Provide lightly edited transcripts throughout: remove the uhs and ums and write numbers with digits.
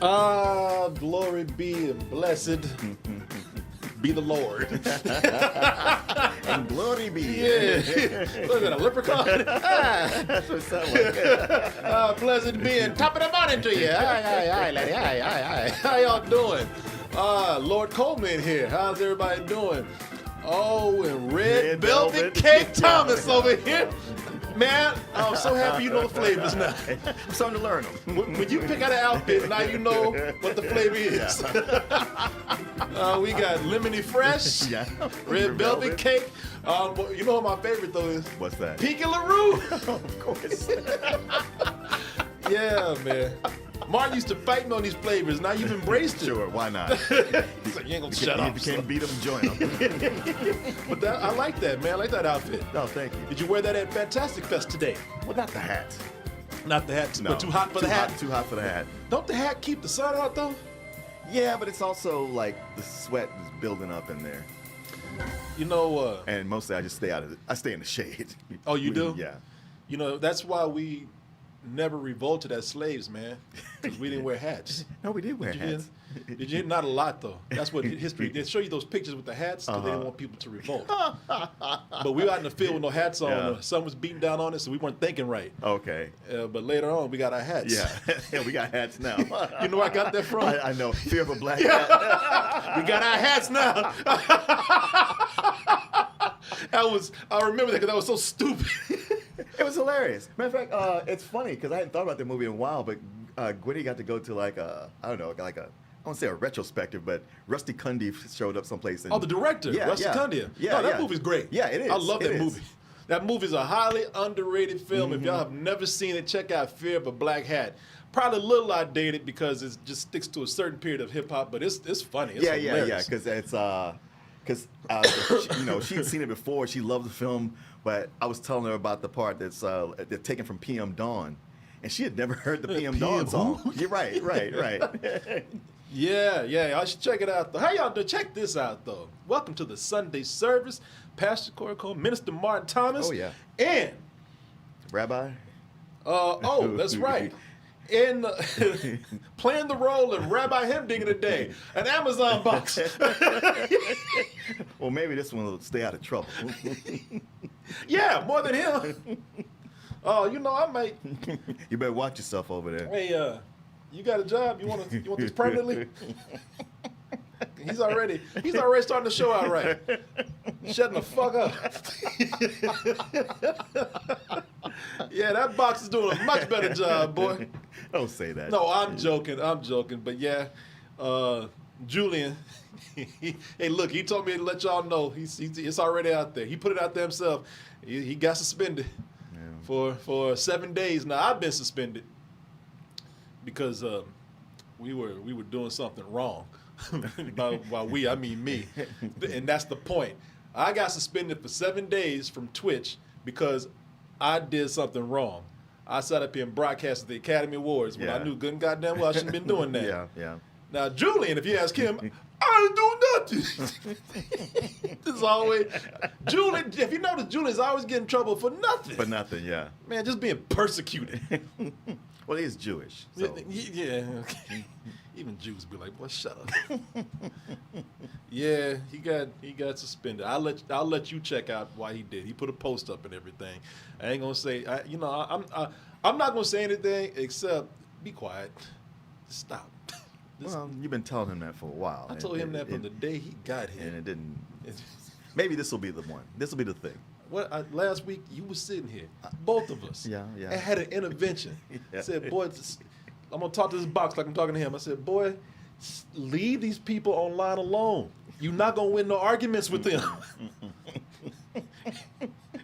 Glory be and blessed be the Lord. And glory be. Yeah. Look at a leprechaun. That's what it sounds like. Blessed be and top of the morning to you. Hi, lady. Hi. How y'all doing? Lord Coleman here. How's everybody doing? Oh, and Red Velvet Cake Thomas over here. Man, I'm so happy you know the flavors now. I'm starting to learn them. When you pick out an outfit, now you know what the flavor is. We got lemony fresh, Yeah. red velvet cake. You know what my favorite though is? What's that? Pecan LaRue. Of course. Yeah, man. Martin used to fight me on these flavors. Now you've embraced it. Sure, why not? He's like, you ain't gonna shut up. If you can't beat them, join them. But I like that, man. I like that outfit. No, thank you. Did you wear that at Fantastic Fest today? Well, not the hat. Not the hat. No. But too hot for the hat? Too hot for the hat. Don't the hat keep the sun out, though? Yeah, but it's also like the sweat is building up in there. You know... And mostly I just stay out of it. I stay in the shade. Oh, you do? Yeah. You know, that's why we never revolted as slaves, man. Because we didn't wear hats. No, we did wear hats. Did you? Not a lot, though. That's what history. They show you those pictures with the hats because they didn't want people to revolt. But we were out in the field with no hats on. Yeah. The sun was beating down on us, so we weren't thinking right. Okay. But later on, we got our hats. Yeah, we got hats now. You know where I got that from? I know. Fear of a black hat. We got our hats now. I remember that because that was so stupid. It was hilarious. Matter of fact, it's funny because I hadn't thought about that movie in a while, but Gwynny got to go to like a, I don't know, like a, I won't say a retrospective, but Rusty Cundiff showed up someplace. And, Oh, the director, Rusty Cundiff. Yeah, Oh, that movie's great. Yeah, it is. I love that It is. movie. That movie's a highly underrated film. If y'all have never seen it, check out Fear of a Black Hat. Probably a little outdated because it just sticks to a certain period of hip hop, but it's funny. It's hilarious. Because it's you know, she'd seen it before. She loved the film, but I was telling her about the part that's they're taken from PM Dawn, and she had never heard the PM Dawn song. You're right. Yeah, I should check it out, though. How y'all do? Check this out, though. Welcome to the Sunday service. Pastor Corey Cole, Minister Martin Thomas. Oh, yeah. And, Rabbi. That's right. And playing the role of Rabbi Hemdinger today, an Amazon box. Well, maybe this one will stay out of trouble. Yeah, more than him. Oh, you know, I might. You better watch yourself over there. Hey, you got a job? You want this permanently? He's already starting the show out right. Shutting the fuck up. Yeah, that box is doing a much better job, boy. Don't say that. No, I'm joking. But yeah, Julian. Hey, look, he told me to let y'all know it's already out there. He put it out there himself. He got suspended for 7 days. Now I've been suspended because we were doing something wrong. By we, I mean me. And that's the point. I got suspended for 7 days from Twitch because I did something wrong. I sat up here and broadcasted the Academy Awards when I knew good and goddamn well I shouldn't have been doing that. Yeah. Now, Julian, if you ask him, I didn't do nothing. This is always Julian. If you notice, Julian's always getting in trouble for nothing. For nothing, yeah. Man, just being persecuted. Well, he is Jewish. So. Yeah. Okay. Even Jews be like, boy, shut up. Yeah, he got suspended. I'll let you check out why he did. He put a post up and everything. I ain't gonna say. I'm not gonna say anything except be quiet. Just stop. Well, you've been telling him that for a while. I told him that from the day he got here. And it didn't. Maybe this will be the one. This will be the thing. Last week you were sitting here, both of us. Yeah. And had an intervention. I said, boy, I'm gonna talk to this box like I'm talking to him. I said, boy, leave these people online alone. You're not gonna win no arguments with them.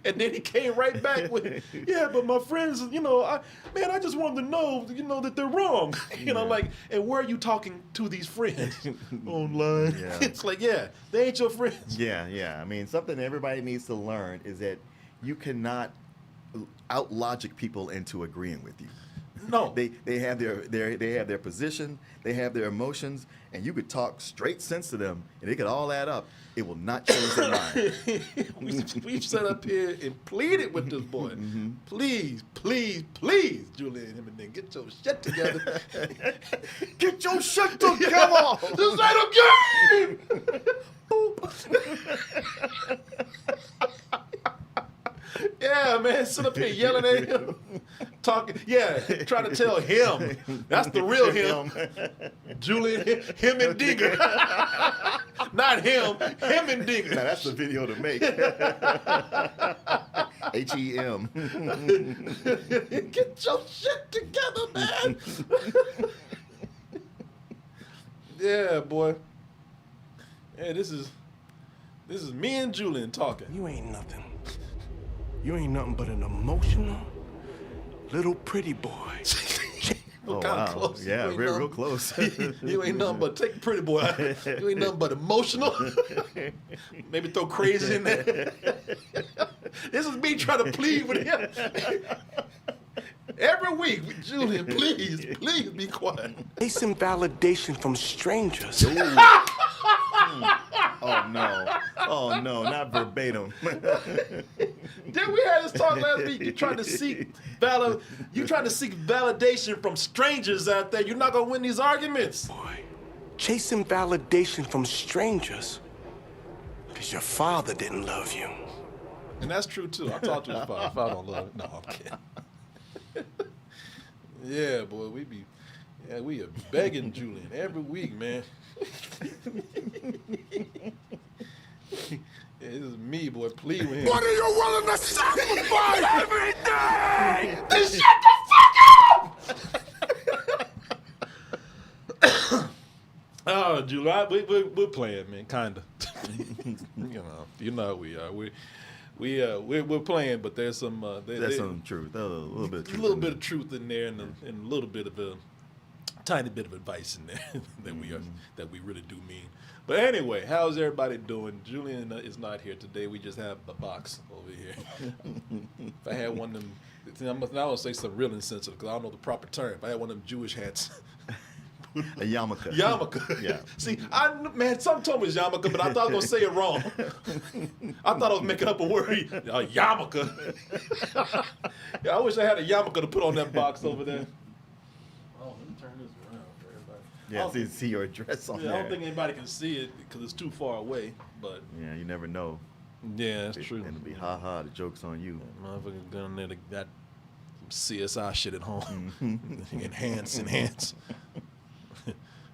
And then he came right back with, yeah, but my friends, I just wanted to know, that they're wrong. And where are you talking to these friends? Online. Yeah. It's like, yeah, they ain't your friends. Yeah. I mean, something everybody needs to learn is that you cannot out-logic people into agreeing with you. No. They have their position, they have their emotions, and you could talk straight sense to them, and it could all add up. It will not change their mind. We've sat up here and pleaded with this boy. Please, Julian, him and then get your shit together. Get your shit together. This ain't a game. Yeah, man, sit up here yelling at him, talking. Yeah, trying to tell him. That's the real him. Julian, him and Digger. Not him and Digger. Now that's the video to make. HEM. Get your shit together, man. Yeah, boy. Hey, this is me and Julian talking. You ain't nothing. You ain't nothing but an emotional little pretty boy. Oh, Kinda wow. close. Yeah, You ain't real nothing- close. You ain't nothing but take pretty boy out. You ain't nothing but emotional. Maybe throw crazy in there. This is me trying to plead with him. Every week, Julian, please be quiet. Chasing validation from strangers. Oh no, not verbatim. Didn't we have this talk last week? You trying to seek validation from strangers out there. You're not gonna win these arguments. Boy, chasing validation from strangers because your father didn't love you. And that's true too. I talked to his father. If I don't love it, no, I'm kidding. Yeah, boy, we are begging Julian every week, man. Yeah, this is me, boy. Plead with him. What are you willing to sacrifice? Everything! Then shut the fuck up! Oh, Julian, we're playing, man, kinda. You know how we are. We're playing, but there's some There's some truth. A little bit of truth. a little bit of truth in there, and a little bit of a tiny bit of advice in there that we really do mean. But anyway, how's everybody doing? Julian is not here today. We just have a box over here. If I had one of them, I'm gonna say something real insensitive because I don't know the proper term. If I had one of them Jewish hats. A yarmulke. Yarmulke. Yeah. See, some told me it was yarmulke, but I thought I was gonna say it wrong. I thought I was making up a word. Yarmulke. Yeah, I wish I had a yarmulke to put on that box over there. Oh, let me turn this around for everybody. Yeah, see your address on Yeah, there. I don't think anybody can see it because it's too far away. But Yeah, you never know. yeah, that's true. And it'll be the joke's on you. Motherfucker down there got some CSI shit at home. Enhance.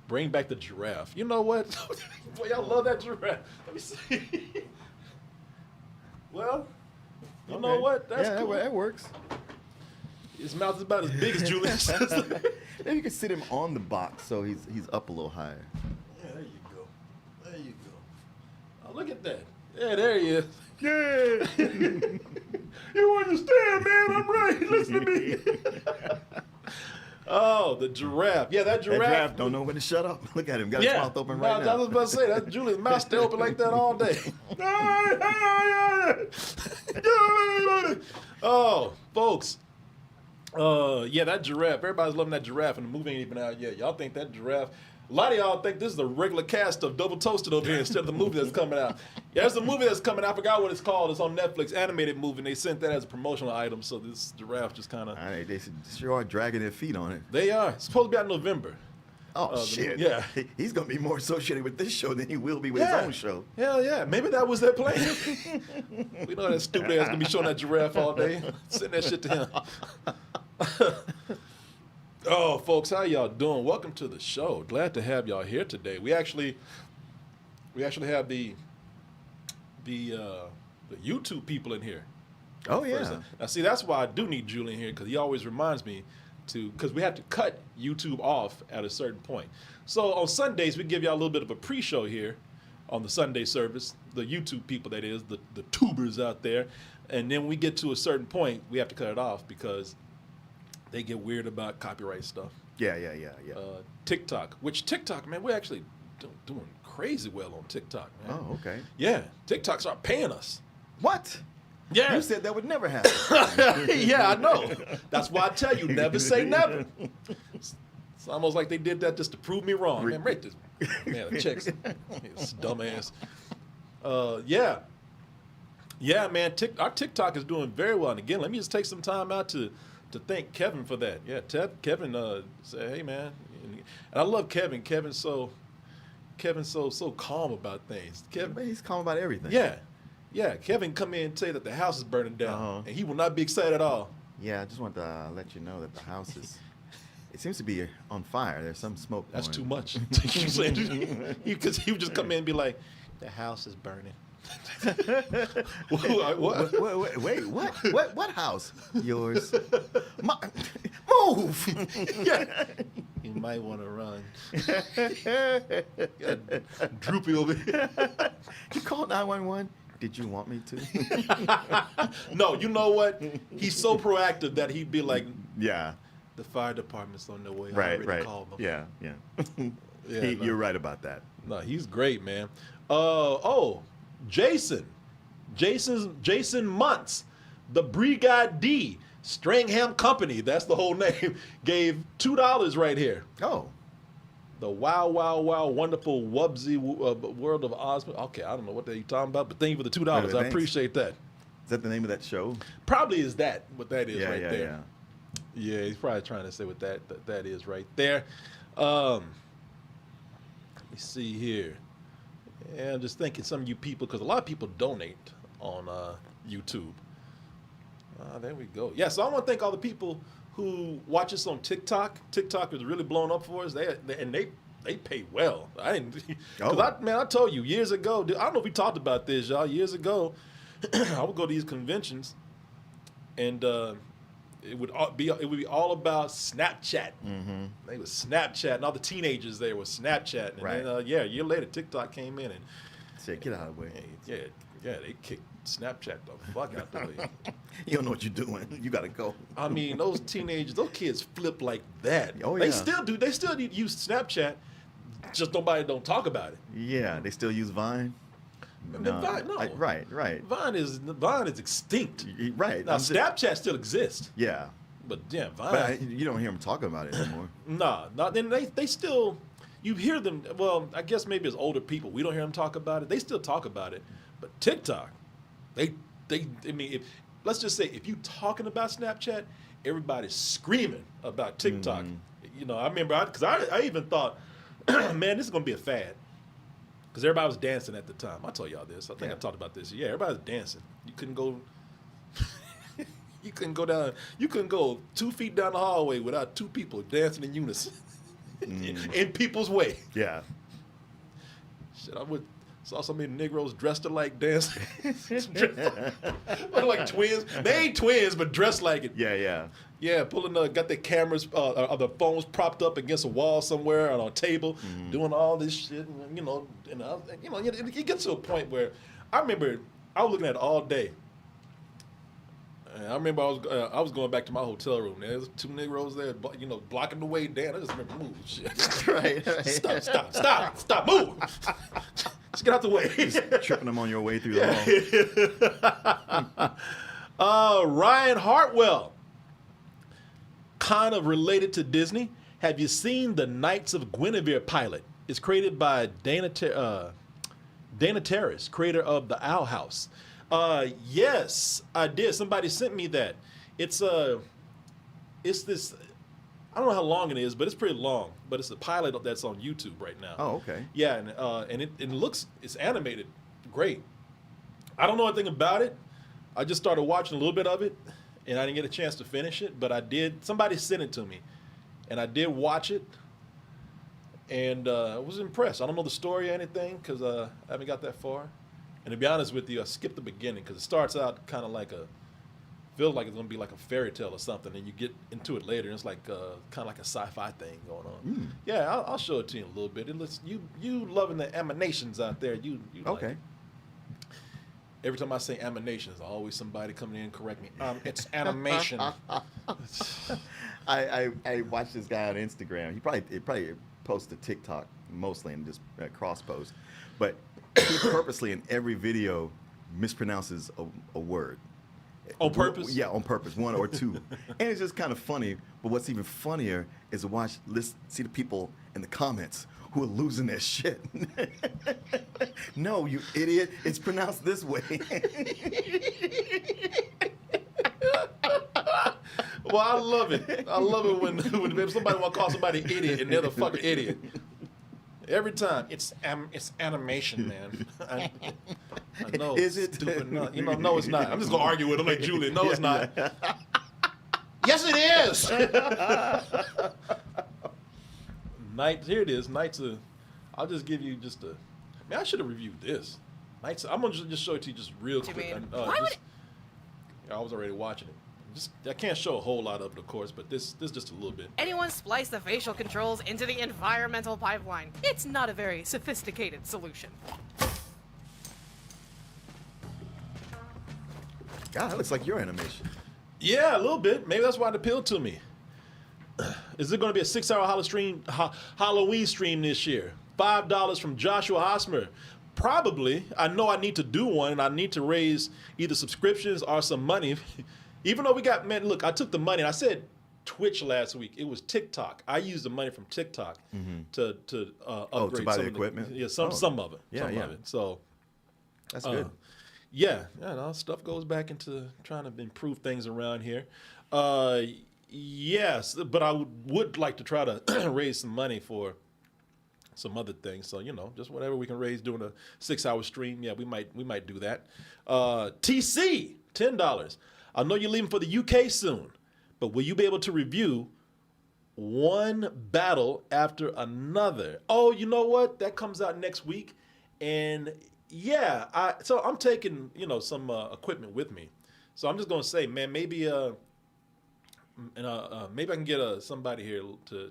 Bring back the giraffe. You know what? Boy, y'all love that giraffe. Let me see. Well, you know what? That's yeah, cool. that works. His mouth is about as big as Julian's. Maybe you could sit him on the box so he's up a little higher. Yeah, there you go. There you go. Oh, look at that. Yeah, there he is. Yeah. You understand, man? I'm right. Listen to me. Oh, the giraffe. Yeah, that giraffe. That giraffe don't know when to shut up. Look at him. Got his mouth open right now. I was about to say, that Julian's mouth stay open like that all day. Oh, folks. Yeah, that giraffe. Everybody's loving that giraffe, and the movie ain't even out yet. Y'all think that giraffe. A lot of y'all think this is a regular cast of Double Toasted over here instead of the movie that's coming out. Yeah, there's a movie that's coming out. I forgot what it's called. It's on Netflix, animated movie, and they sent that as a promotional item. So this giraffe just kind of. They sure are dragging their feet on it. They are. It's supposed to be out in November. Oh, shit. Yeah. He's going to be more associated with this show than he will be with his own show. Hell yeah. Maybe that was their plan. We know that stupid ass going to be showing that giraffe all day. Send that shit to him. Oh, folks, how y'all doing? Welcome to the show. Glad to have y'all here today. We actually have the YouTube people in here. Oh, yeah. Now, see, that's why I do need Julian here, because he always reminds me because we have to cut YouTube off at a certain point. So on Sundays, we give y'all a little bit of a pre-show here on the Sunday service, the YouTube people, that is, the tubers out there. And then we get to a certain point, we have to cut it off because they get weird about copyright stuff. Yeah. TikTok, man, we're actually doing crazy well on TikTok, man. Oh, okay. Yeah, TikTok start paying us. What? Yeah. You said that would never happen. Yeah, I know. That's why I tell you, never say never. It's almost like they did that just to prove me wrong. Man, rate this. Man, the checks. It's dumbass. Yeah. Yeah, man. Our TikTok is doing very well. And again, let me just take some time out to thank Kevin for that. Yeah, Kevin said, hey, man. And I love Kevin. Kevin's so calm about things. Kevin, He's calm about everything. yeah. Yeah, Kevin come in and say that the house is burning down, and he will not be excited at all. Yeah, I just want to let you know that the house is. It seems to be on fire. There's some smoke. That's going. too much. Because he would just come in and be like, the house is burning. What? Wait, what? What house? Yours. Move. Yeah. You might want to run. Droopy over here. You called 911? Did you want me to? No, you know what? He's so proactive that he'd be like, Yeah. the fire department's on their way. I Right. already called them. Yeah. Yeah, no. You're right about that. No, he's great, man. Jason Muntz, the Brigade Stringham Company, that's the whole name, gave $2 right here. Oh. The wow, wonderful Wubsy World of Oz. Okay, I don't know what you're talking about, but thank you for the $2. I Thanks. appreciate that. Is that the name of that show? Probably is that what that is right yeah, there. Yeah. Yeah, he's probably trying to say what that is right there. Let me see here. Yeah, I'm just thinking some of you people, because a lot of people donate on YouTube. There we go. Yeah, so I want to thank all the people who watch us on TikTok. TikTok is really blowing up for us. They pay well. I told you years ago. I don't know if we talked about this, y'all. Years ago, I would go to these conventions, and it would be all about Snapchat. Mm-hmm. They was Snapchat, and all the teenagers there was Snapchat. And right. then, a year later, TikTok came in and said, "Get out of the way." Yeah, they kicked Snapchat the fuck out the way. You don't know what you're doing. You gotta go. I mean, those teenagers, those kids flip like that. Oh, They yeah. still do. They still use Snapchat. Just nobody don't talk about it. Yeah, they still use Vine. Vine, no. Right. Vine is extinct. Right. Now Snapchat still exists, Yeah. but yeah, Vine. But you don't hear them talking about it anymore. Nah. Then they still. You hear them. Well, I guess maybe as older people, we don't hear them talk about it. They still talk about it, but TikTok, I mean, let's just say if you talking about Snapchat, everybody's screaming about TikTok. You know, I remember because I even thought, man, this is gonna be a fad. Because everybody was dancing at the time. I told y'all this. I think I talked about this. Yeah, everybody was dancing. You couldn't go. You couldn't go down. You couldn't go 2 feet down the hallway without 2 people dancing in unison, in people's way. Yeah. Shit, I saw so many Negroes dressed alike dancing, like twins. They ain't twins, but dressed like it. Yeah. Yeah, got their cameras, the phones propped up against a wall somewhere on a table, doing all this shit. And, it gets to a point where I remember I was looking at it all day. And I remember I was going back to my hotel room. There was 2 Negroes there, blocking the way down. I just remember move shit. Right. Stop, move. Just get out the way. Just tripping them on your way through the hall. Ryan Hartwell. Kind of related to Disney. Have you seen the Knights of Guinevere pilot? It's created by Dana Terrace, creator of the Owl House. Yes, I did. Somebody sent me that. It's this. I don't know how long it is, but it's pretty long. But it's a pilot that's on YouTube right now. Oh, okay. Yeah, and it looks, it's animated great. I don't know anything about it. I just started watching a little bit of it, and I didn't get a chance to finish it, but I did. Somebody sent it to me, and I did watch it, and I was impressed. I don't know the story or anything because I haven't got that far. And to be honest with you, I skipped the beginning because it starts out kind of like feels like it's going to be like a fairy tale or something, and you get into it later, and it's like kind of like a sci-fi thing going on. Yeah, I'll show it to you in a little bit. It looks, you loving the animations out there. You Okay. Like it. Every time I say animations, always somebody coming in and correct me. It's animation. I watched this guy on Instagram. He probably posts to TikTok mostly and just cross post, but he purposely in every video mispronounces a word. On purpose? Yeah, on purpose, 1 or 2. And it's just kind of funny. But what's even funnier is to see the people in the comments who are losing their shit. No, you idiot. It's pronounced this way. Well, I love it. I love it when somebody want to call somebody an idiot and they're the fucking idiot. Every time. It's animation, man. I know. Is it? Stupid. No, no, it's not. I'm just going to argue with him like Julian. No, it's not. Yes, it is. Nights, here it is. I'll just give you just a. Man, I should have reviewed this. Nights. I'm gonna just show it to you just real quick. I was already watching it. I can't show a whole lot of it, of course, but this just a little bit. Anyone splice the facial controls into the environmental pipeline. It's not a very sophisticated solution. God, that looks like your animation. Yeah, a little bit. Maybe that's why it appealed to me. Is it going to be a 6-hour Halloween stream this year? $5 from Joshua Hosmer. Probably. I know I need to do one, and I need to raise either subscriptions or some money. Even though look, I took the money, and I said Twitch last week. It was TikTok. I used the money from TikTok to upgrade to buy some the of equipment? Some of it. Yeah, some yeah. of it. So That's good. yeah, stuff goes back into trying to improve things around here. Yes, but I would like to try to raise some money for some other things. So, just whatever we can raise doing a 6-hour stream. Yeah, we might do that. TC, $10. I know you're leaving for the UK soon, but will you be able to review one battle after another? Oh, you know what? That comes out next week. And yeah, so I'm taking, some equipment with me. So I'm just going to say, man, maybe maybe I can get somebody here to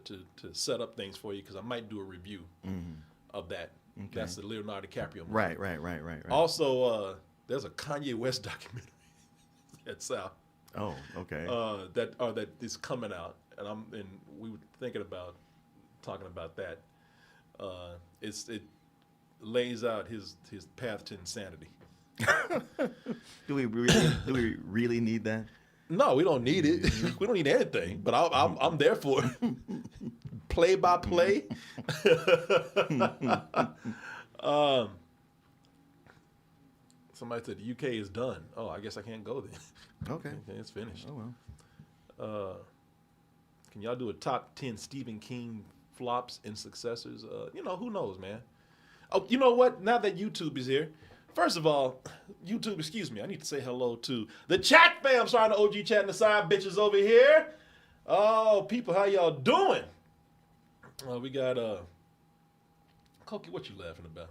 set up things for you, because I might do a review of that. Okay. That's the Leonardo DiCaprio movie. Right. Also, there's a Kanye West documentary that's out. Oh, okay. That is coming out, and we were thinking about talking about that. It lays out his path to insanity. Do we really need that? No, we don't need it. We don't need anything. But I'm there for it. Play by play. Somebody said the UK is done. Oh, I guess I can't go then. Okay, it's finished. Oh well. Can y'all do a top 10 Stephen King flops and successors? Who knows, man. Oh, you know what? Now that YouTube is here, first of all, YouTube, excuse me, I need to say hello to the chat fam. Sorry, the OG chat and the side bitches over here. Oh, people, how y'all doing? We got Koki, what you laughing about?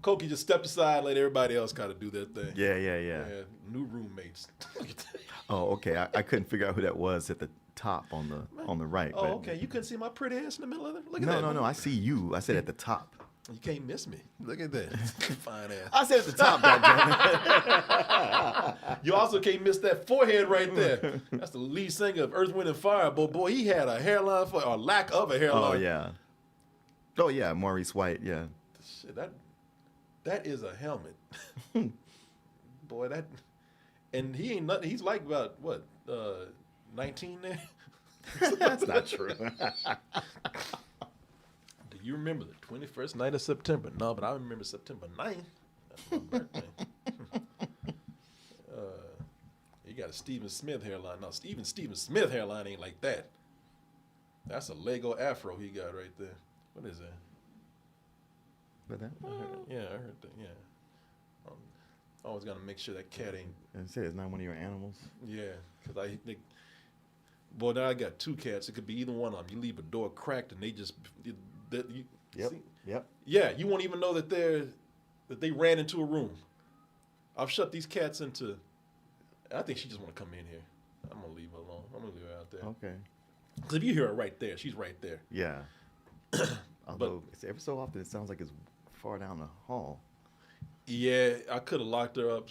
Koki just stepped aside, let everybody else kind of do their thing. Yeah. New roommates. Oh, okay. I couldn't figure out who that was at the top on the right. Oh, but okay. You couldn't see my pretty ass in the middle of it? Look at no, that. No. I see you. I said at the top. You can't miss me. Look at that. Fine ass. I said at the top, goddammit. You also can't miss that forehead right there. That's the lead singer of Earth, Wind, and Fire. But boy, he had a hairline or lack of a hairline. Oh, yeah. Maurice White, yeah. Shit, that is a helmet. Boy, and he ain't nothing. He's like about, what, 19 there? That's not true. Do you remember the 21st night of September? No, but I remember September 9th. That's my birthday. You got a Stephen Smith hairline. No, Stephen Smith hairline ain't like that. That's a Lego afro he got right there. What is that? But that? I heard that. Yeah. Always got to make sure that cat ain't. And say it's not one of your animals. Yeah, because boy, now I got 2 cats. It could be either one of them. You leave a door cracked and they just. Yep. Yeah, you won't even know that they ran into a room. I've shut these cats into. I think she just want to come in here. I'm gonna leave her alone. I'm gonna leave her out there. Okay. Because if you hear her right there, she's right there. Yeah. Although every so often it sounds like it's far down the hall. Yeah, I could have locked her up.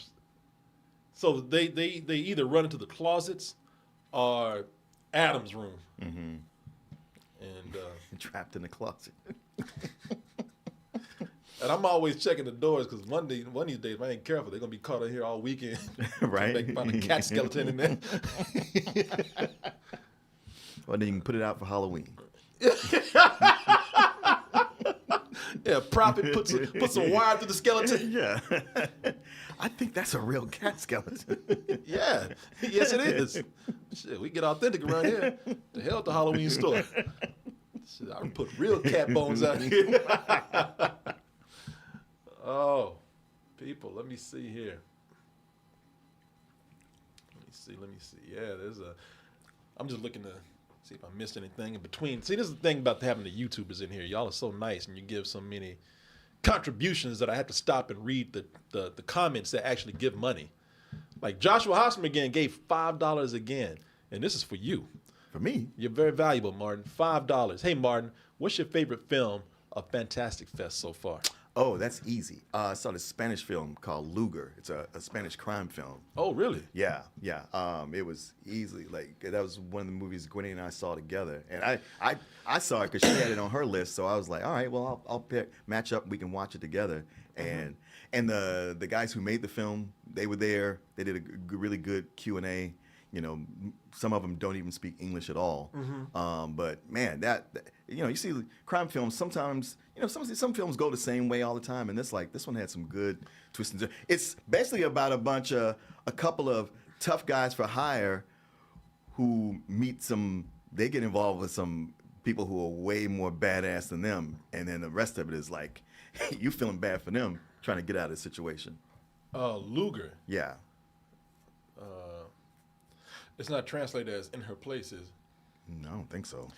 So they either run into the closets or Adam's room. Mm-hmm. And trapped in the closet. And I'm always checking the doors because one of these days, if I ain't careful, they're gonna be caught in here all weekend. Right. Find a cat skeleton in there. Well, then you can put it out for Halloween. Yeah, prop it, put some wire through the skeleton. Yeah. I think that's a real cat skeleton. Yeah, yes it is. Shit, we get authentic around here. The hell with the Halloween store. Shit, I put real cat bones out here. Oh, people, let me see here. Let me see. Yeah, I'm just looking to see if I missed anything in between. See, this is the thing about having the YouTubers in here. Y'all are so nice and you give so many contributions that I have to stop and read the comments that actually give money. Like Joshua Hosmer again gave $5 again. And this is for you. For me? You're very valuable, Martin. $5. Hey, Martin, what's your favorite film of Fantastic Fest so far? Oh, that's easy. I saw this Spanish film called Lugar. It's a Spanish crime film. Oh, really? Yeah. It was easily that was one of the movies Gwenny and I saw together, and I saw it because she had it on her list. So I was like, all right, well I'll match up. We can watch it together. And the guys who made the film, they were there. They did a really good Q&A. You know, some of them don't even speak English at all. But man, that you see crime films sometimes. Some films go the same way all the time, and this one had some good twists and turns. It's basically about a couple of tough guys for hire who they get involved with some people who are way more badass than them, and then the rest of it is like you feeling bad for them trying to get out of the situation. Lugar. Yeah. It's not translated as "in her place," is it? No, I don't think so.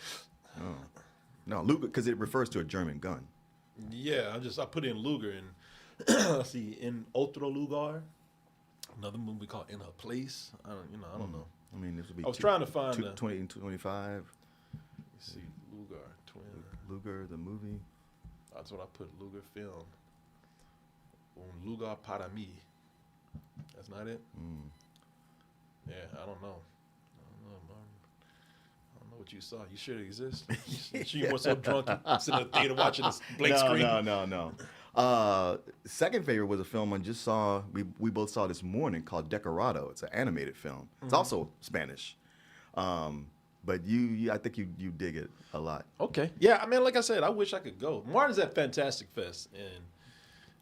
No, Lugar, because it refers to a German gun. Yeah, I put in Lugar and let's see, in otro lugar, another movie called "In Her Place." I don't know. I mean, this would be. I was trying to find 20 and 25. Let's see, Lugar, Lugar, the movie. That's what I put. Lugar film. Un lugar para mí. That's not it. Yeah, I don't know. Martin. I don't know what you saw. You sure it exists? You weren't so drunk and sitting in the theater watching this blank screen? No. Second favorite was a film I just saw. We both saw this morning called Decorado. It's an animated film. It's also Spanish. But I think you dig it a lot. Okay. Yeah, I mean, like I said, I wish I could go. Martin's at Fantastic Fest, and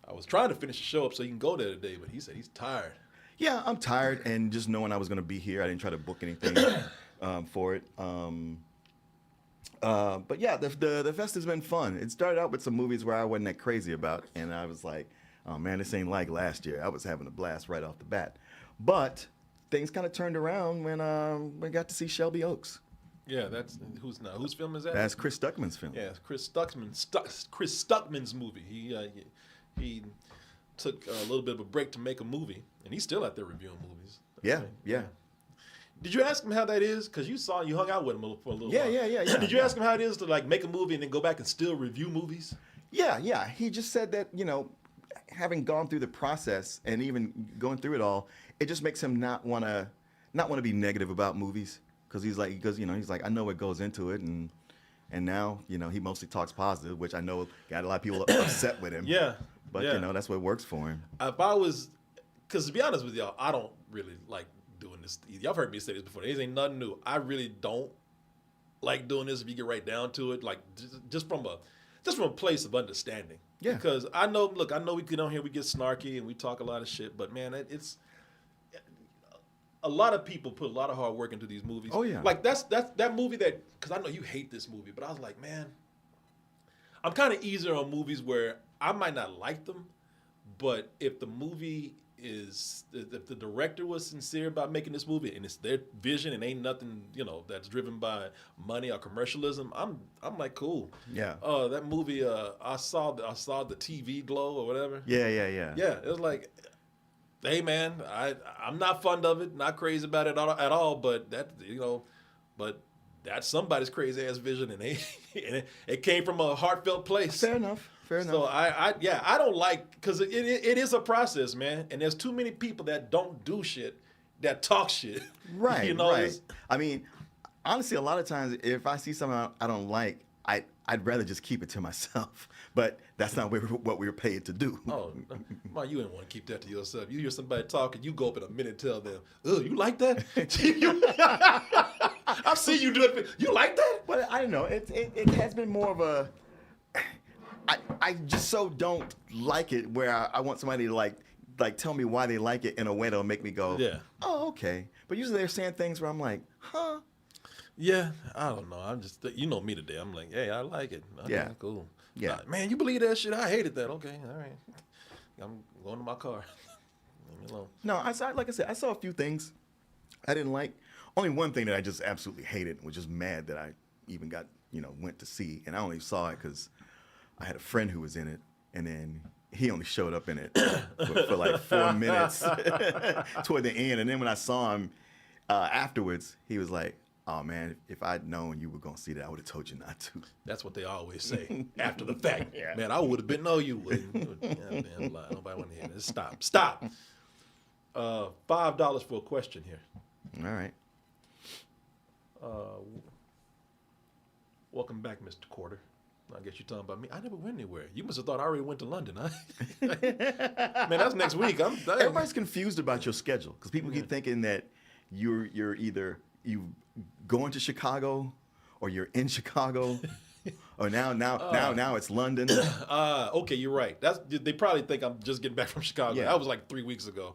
I was trying to finish the show up so he can go there today, but he said he's tired. Yeah, I'm tired, and just knowing I was going to be here, I didn't try to book anything for it. But yeah, the fest has been fun. It started out with some movies where I wasn't that crazy about, and I was like, oh man, this ain't like last year. I was having a blast right off the bat. But things kind of turned around when we got to see Shelby Oaks. Yeah, that's whose film is that? That's Chris Stuckman's film. Yeah, Chris Stuckman's movie. He took a little bit of a break to make a movie, and he's still out there reviewing movies. Yeah. Did you ask him how that is? Because you hung out with him for a little while. Yeah. Did you ask him how it is to like make a movie and then go back and still review movies? Yeah. He just said that, having gone through the process and even going through it all, it just makes him not want to be negative about movies. Because he's like, I know what goes into it, and now, he mostly talks positive, which I know got a lot of people upset with him. Yeah. But, that's what works for him. Because to be honest with y'all, I don't really like doing this. Y'all have heard me say this before. This ain't nothing new. I really don't like doing this if you get right down to it, like just from a place of understanding. Yeah. Because I know we get on here, we get snarky and we talk a lot of shit, but man, it's a lot of people put a lot of hard work into these movies. Oh yeah. Like that movie because I know you hate this movie, but I was like, man, I'm kind of easier on movies where I might not like them, but if the movie if the director was sincere about making this movie and it's their vision and ain't nothing, that's driven by money or commercialism, I'm like, cool. Yeah. That movie, I saw the TV glow or whatever. Yeah. Yeah, it was like, hey man, I'm not fond of it, not crazy about it at all, but but that's somebody's crazy ass vision, and it came from a heartfelt place. Fair enough. So I don't like, because it is a process, man, and there's too many people that don't do shit, that talk shit. Right. Right. I mean, honestly, a lot of times if I see something I don't like, I'd rather just keep it to myself. But that's not what we were paid to do. Oh, man, you didn't want to keep that to yourself. You hear somebody talking, you go up in a minute and tell them, "Oh, you like that?" I've seen you do it. You like that? But I don't know. It has been more of a. I just so don't like it where I want somebody to like tell me why they like it in a way that'll make me go, Yeah. Oh, okay. But usually they're saying things where I'm like, huh? Yeah, I don't know. I'm just, you know me today. I'm like, hey, I like it. Okay, Yeah. Cool. Yeah. Man, you believe that shit? I hated that. Okay, all right. I'm going to my car. Leave me alone. No, like I said, I saw a few things I didn't like. Only one thing that I just absolutely hated, was just mad that I even went to see. And I only saw it because I had a friend who was in it. And then he only showed up in it for like 4 minutes toward the end. And then when I saw him afterwards, he was like, "Oh, man, if I'd known you were going to see that, I would have told you not to." That's what they always say after the fact. Yeah. Man, I would have been, no, you wouldn't. Yeah, man, I'm lying. Nobody want to hear this. Stop. $5 for a question here. All right. Welcome back, Mr. Quarter. I guess you're talking about me. I never went anywhere. You must have thought I already went to London, huh? Man, that's next week. Everybody's confused about your schedule because people keep thinking that you're either going to Chicago or you're in Chicago or now it's London. Okay, you're right. They probably think I'm just getting back from Chicago. Yeah. That was like 3 weeks ago.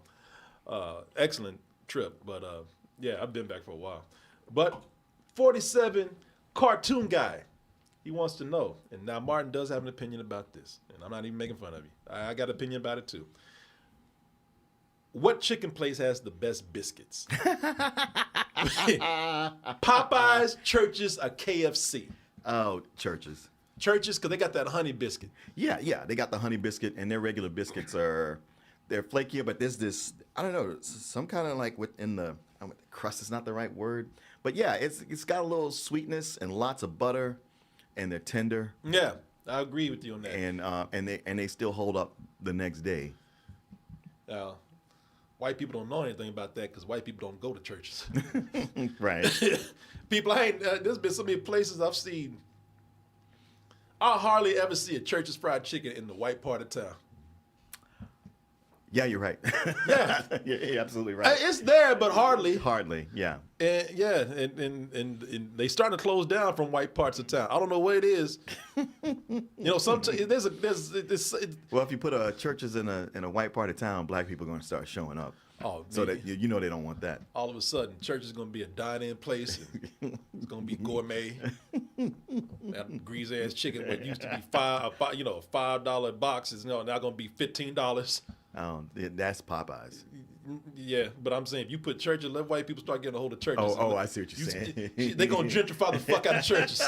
Excellent trip, but yeah, I've been back for a while. But 47 cartoon guy. He wants to know, and now Martin does have an opinion about this, and I'm not even making fun of you. I got an opinion about it too. What chicken place has the best biscuits? Popeyes, Church's, or KFC? Oh, Church's. Church's, because they got that honey biscuit. Yeah, they got the honey biscuit, and their regular biscuits they're flakier, but there's this, I don't know, some kind of like within the crust is not the right word, but yeah, it's got a little sweetness and lots of butter. And they're tender. Yeah, I agree with you on that. And they still hold up the next day. White people don't know anything about that because white people don't go to churches. Right. People, there's been so many places I've seen. I hardly ever see a Church's fried chicken in the white part of town. Yeah, you're right. Yeah. You're absolutely right. It's there, but hardly. Hardly, yeah. And yeah, and they starting to close down from white parts of town. I don't know what it is. Sometimes there's Well, if you put a Church's in a white part of town, black people are going to start showing up. Oh, so man. that they don't want that. All of a sudden, church is going to be a dine-in place. It's going to be gourmet. That greasy ass chicken, what used to be $5 box is now going to be $15. Oh, that's Popeyes. Yeah, but I'm saying if you put churches, let white people start getting a hold of churches. Oh, I see what you're saying. They're going to gentrify the fuck out of churches.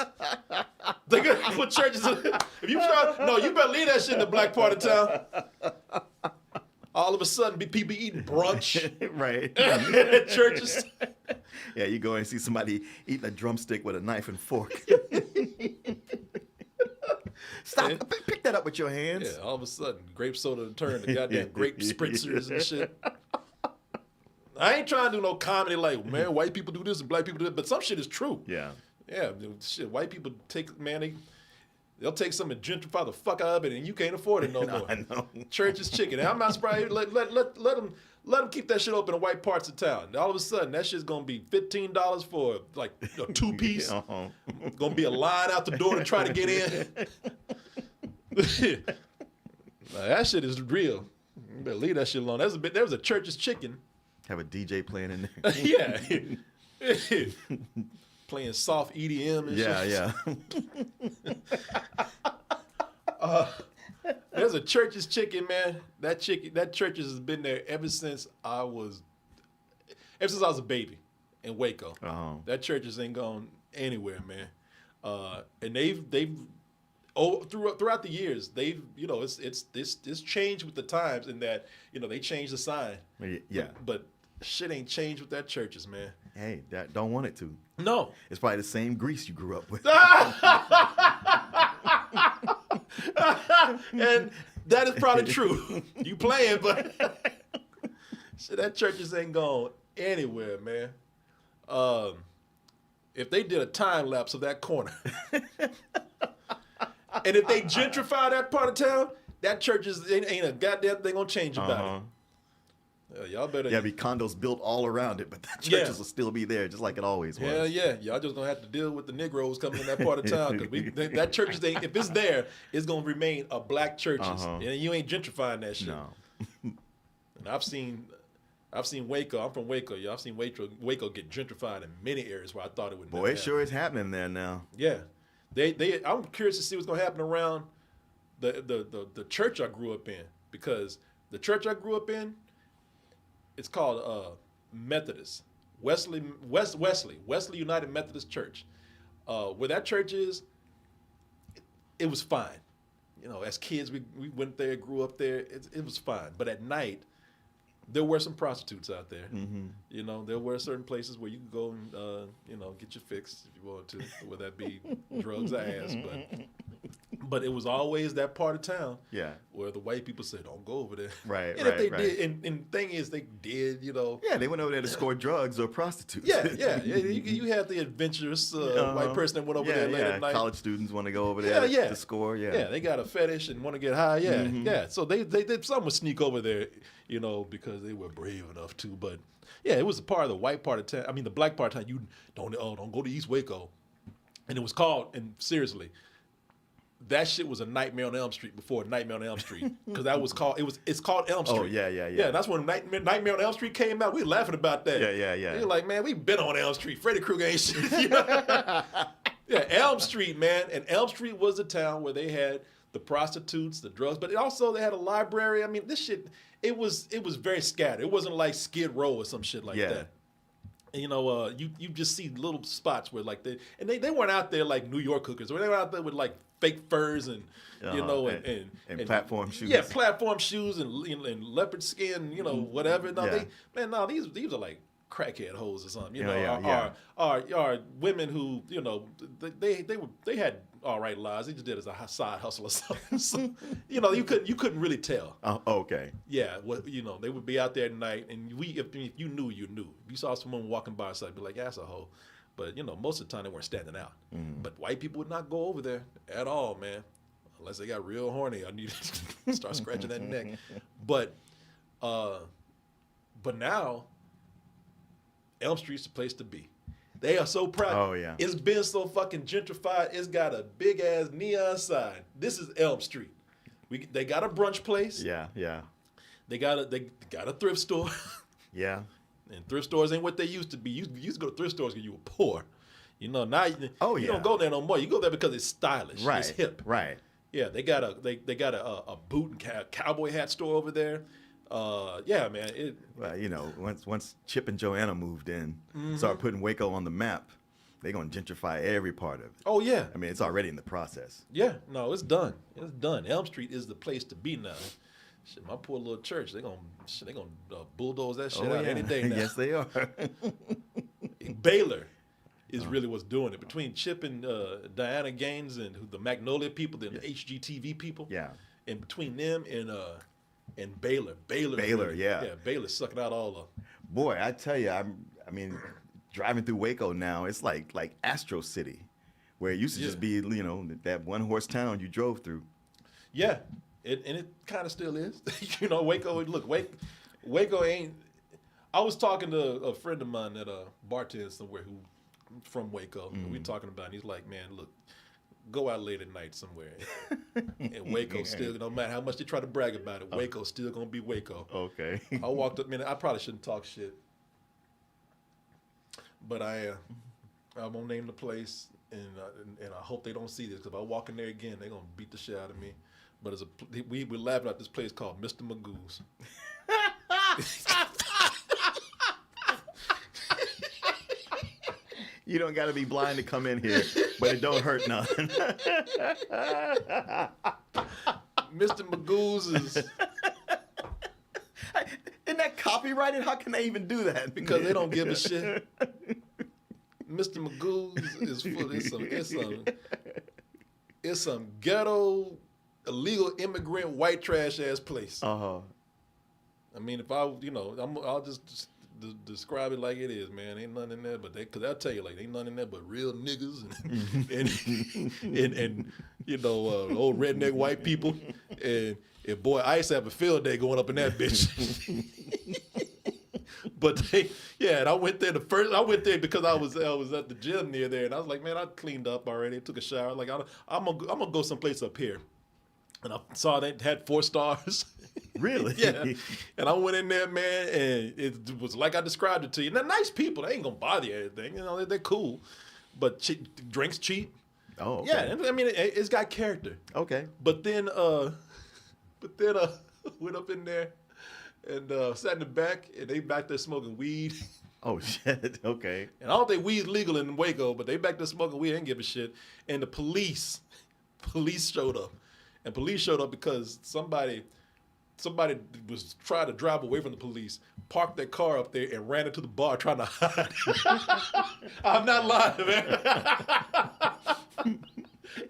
They're going to put churches in. If you try, no, you better leave that shit in the black part of town. All of a sudden, people eating brunch. Right. At churches. Yeah, you go and see somebody eating a drumstick with a knife and fork. Stop. Pick that up with your hands. Yeah, all of a sudden, grape soda turned to goddamn grape spritzers and shit. I ain't trying to do no comedy like, man, white people do this and black people do that, but some shit is true. Yeah. Yeah, shit, white people they'll take something and gentrify the fuck out of it, and you can't afford it no more. I know. Church's chicken. And I'm not surprised. Let them keep that shit open in white parts of town. And all of a sudden, that shit's gonna be $15 for like a 2-piece. Uh-huh. Gonna be a line out the door to try to get in. Now, that shit is real. You better leave that shit alone. There was a Church's chicken. Have a DJ playing in there. Yeah. Playing soft EDM and shit. Yeah. There's a Church's chicken, man. That Church's has been there ever since I was a baby in Waco. Uh-huh. That Church's ain't gone anywhere, man. And they've throughout the years, it's changed with the times in that, they changed the sign. Yeah. But shit ain't changed with that Church's, man. Hey, that don't want it to. No. It's probably the same grease you grew up with. And that is probably true. You playing, but shit, that Church's ain't gone anywhere, man. If they did a time lapse of that corner, And if they gentrify that part of town, that church ain't a goddamn thing gonna change about it. Y'all better. Yeah, be condos built all around it, but the churches will still be there, just like it always was. Hell yeah, y'all just gonna have to deal with the Negroes coming in that part of town because that church if it's there, it's gonna remain a black churches, and you ain't gentrifying that shit. No. And I've seen Waco. I'm from Waco. Y'all. I've seen Waco get gentrified in many areas where I thought it would. Boy, it sure is happening there now. Yeah, they. I'm curious to see what's gonna happen around the church I grew up in, because the church I grew up in, it's called Methodist Wesley United Methodist Church. Where that church is, it was fine. You know, as kids, we went there, grew up there. It was fine. But at night, there were some prostitutes out there. Mm-hmm. You know, there were certain places where you could go and, get your fix if you wanted to, whether that be drugs or ass. But it was always that part of town where the white people said, don't go over there. Right, and if they did, and the thing is, they did, Yeah, they went over there to score drugs or prostitutes. Yeah. You had the adventurous white person that went over there late at night. College students want to go over there to score, Yeah, they got a fetish and want to get high, yeah. So they did, some would sneak over there, because they were brave enough to. But, yeah, it was a part of the white part of town. I mean, the black part of town, you don't go to East Waco. And it was called, and seriously, that shit was a Nightmare on Elm Street before Nightmare on Elm Street, because that was called it's called Elm Street. Oh yeah. Yeah, that's when Nightmare on Elm Street came out. We were laughing about that. Yeah. You're like, man, we've been on Elm Street. Freddy Krueger ain't shit. Yeah, Elm Street, man, and Elm Street was the town where they had the prostitutes, the drugs, but also they had a library. I mean, this shit, it was very scattered. It wasn't like Skid Row or some shit like that. And, you just see little spots where like they weren't out there like New York hookers, or they were out there with like fake furs and and platform shoes. Yeah, platform shoes and leopard skin, whatever. No, these are like crackhead hoes or something. Are women who they had all right lives. They just did it as a side hustle or something. So, you couldn't really tell. Okay. Yeah, they would be out there at night, and if you knew, you knew. If you saw someone walking by, so I'd be like, yeah, that's a hoe. But most of the time they weren't standing out. Mm. But white people would not go over there at all, man, unless they got real horny. I need to start scratching that neck. But now, Elm Street's the place to be. They are so proud. Oh, yeah. It's been so fucking gentrified. It's got a big ass neon sign. This is Elm Street. They got a brunch place. Yeah. They got a thrift store. Yeah. And thrift stores ain't what they used to be. You used to go to thrift stores because you were poor. Now you don't go there no more. You go there because it's stylish. Right. It's hip. Right. Yeah, they got a boot and cowboy hat store over there. Yeah, man. Once Chip and Joanna moved in, started putting Waco on the map, they're gonna gentrify every part of it. Oh yeah. I mean, it's already in the process. Yeah. No, it's done. It's done. Elm Street is the place to be now. Shit, my poor little church, they gonna bulldoze that shit out any day now. Yes, they are. Baylor is really what's doing it. Between Chip and Diana Gaines and the Magnolia people, the HGTV people. Yeah. And between them and Baylor. Baylor, yeah. Yeah, Baylor's sucking out all the... Boy, I tell you, I mean, driving through Waco now, it's like Astro City, where it used to just be, that one horse town you drove through. Yeah. And it kind of still is. Waco ain't... I was talking to a friend of mine at a bartender somewhere who from Waco. And we talking about it, and he's like, man, look, go out late at night somewhere. And Waco still, no matter how much they try to brag about it, Waco's still going to be Waco. Okay. I walked up, man, I probably shouldn't talk shit. But I won't name the place, and I hope they don't see this, because if I walk in there again, they're going to beat the shit out of me. But we're laughing at this place called Mr. Magoo's. You don't got to be blind to come in here, but it don't hurt none. Mr. Magoo's is... Isn't that copyrighted? How can they even do that? Because they don't give a shit. Mr. Magoo's is full. It's some ghetto, illegal immigrant, white trash ass place. Uh-huh. I mean, if I'll just describe it like it is, man. Ain't nothing in there, but because they'll tell you like ain't nothing in there but real niggas and you know old redneck white people and boy, I used to have a field day going up in that bitch. But and I went there because I was at the gym near there, and I was like, man, I cleaned up already, took a shower. Like I'm gonna go someplace up here, and I saw they had 4 stars. Really? Yeah. And I went in there, man, and it was like I described it to you. They're nice people. They ain't gonna bother you or anything. You know, they're cool, but drinks cheap. Oh, okay. Yeah. I mean, it's got character. Okay. But then went up in there and sat in the back, and they back there smoking weed. Oh, shit. Okay. And I don't think weed's legal in Waco, but they back there smoking weed. They didn't give a shit. And the police showed up. And police showed up because somebody was trying to drive away from the police, parked their car up there, and ran into the bar trying to hide. I'm not lying, man.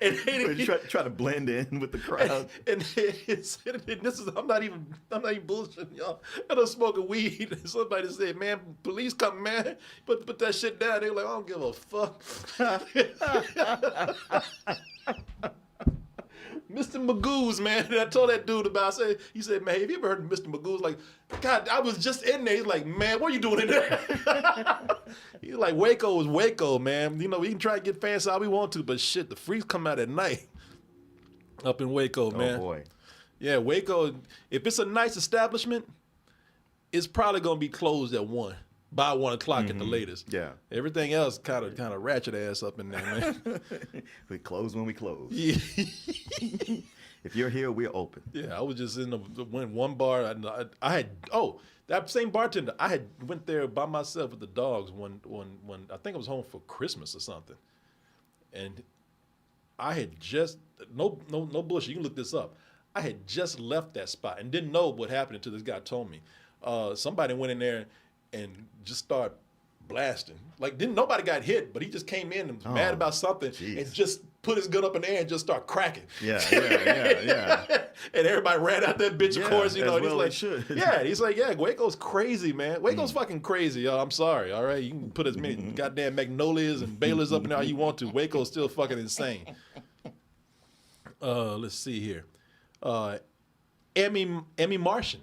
And they try to blend in with the crowd. And this is I'm not even bullshitting y'all. And I'm smoking weed. And somebody said, "Man, police come, man. Put that shit down." They were like, "I don't give a fuck." Mr. Magoo's, man. And I told that dude about it. He said, man, have you ever heard of Mr. Magoo's? Like, God, I was just in there. He's like, man, what are you doing in there? He's like, Waco is Waco, man. You know, we can try to get fancy all we want to, but shit, the freaks come out at night up in Waco, man. Oh, boy. Yeah, Waco, if it's a nice establishment, it's probably going to be closed at 1. By 1 o'clock at the latest. Yeah. Everything else kind of ratchet ass up in there, man. We close when we close. Yeah. If you're here, we're open. Yeah, I was just in one bar. I had that same bartender. I had went there by myself with the dogs when I think I was home for Christmas or something, and I had just no bullshit. You can look this up. I had just left that spot and didn't know what happened until this guy told me. Somebody went in there and just started blasting. Like nobody got hit, but he just came in and was mad about something and just put his gun up in the air and just start cracking. Yeah. And everybody ran out that bitch, of course, you know. And well he's like, he's like, Waco's crazy, man. Waco's fucking crazy, y'all. I'm sorry, all right? You can put as many goddamn Magnolias and Baylors up in there all you want to. Waco's still fucking insane. Let's see here. Emmy Martian,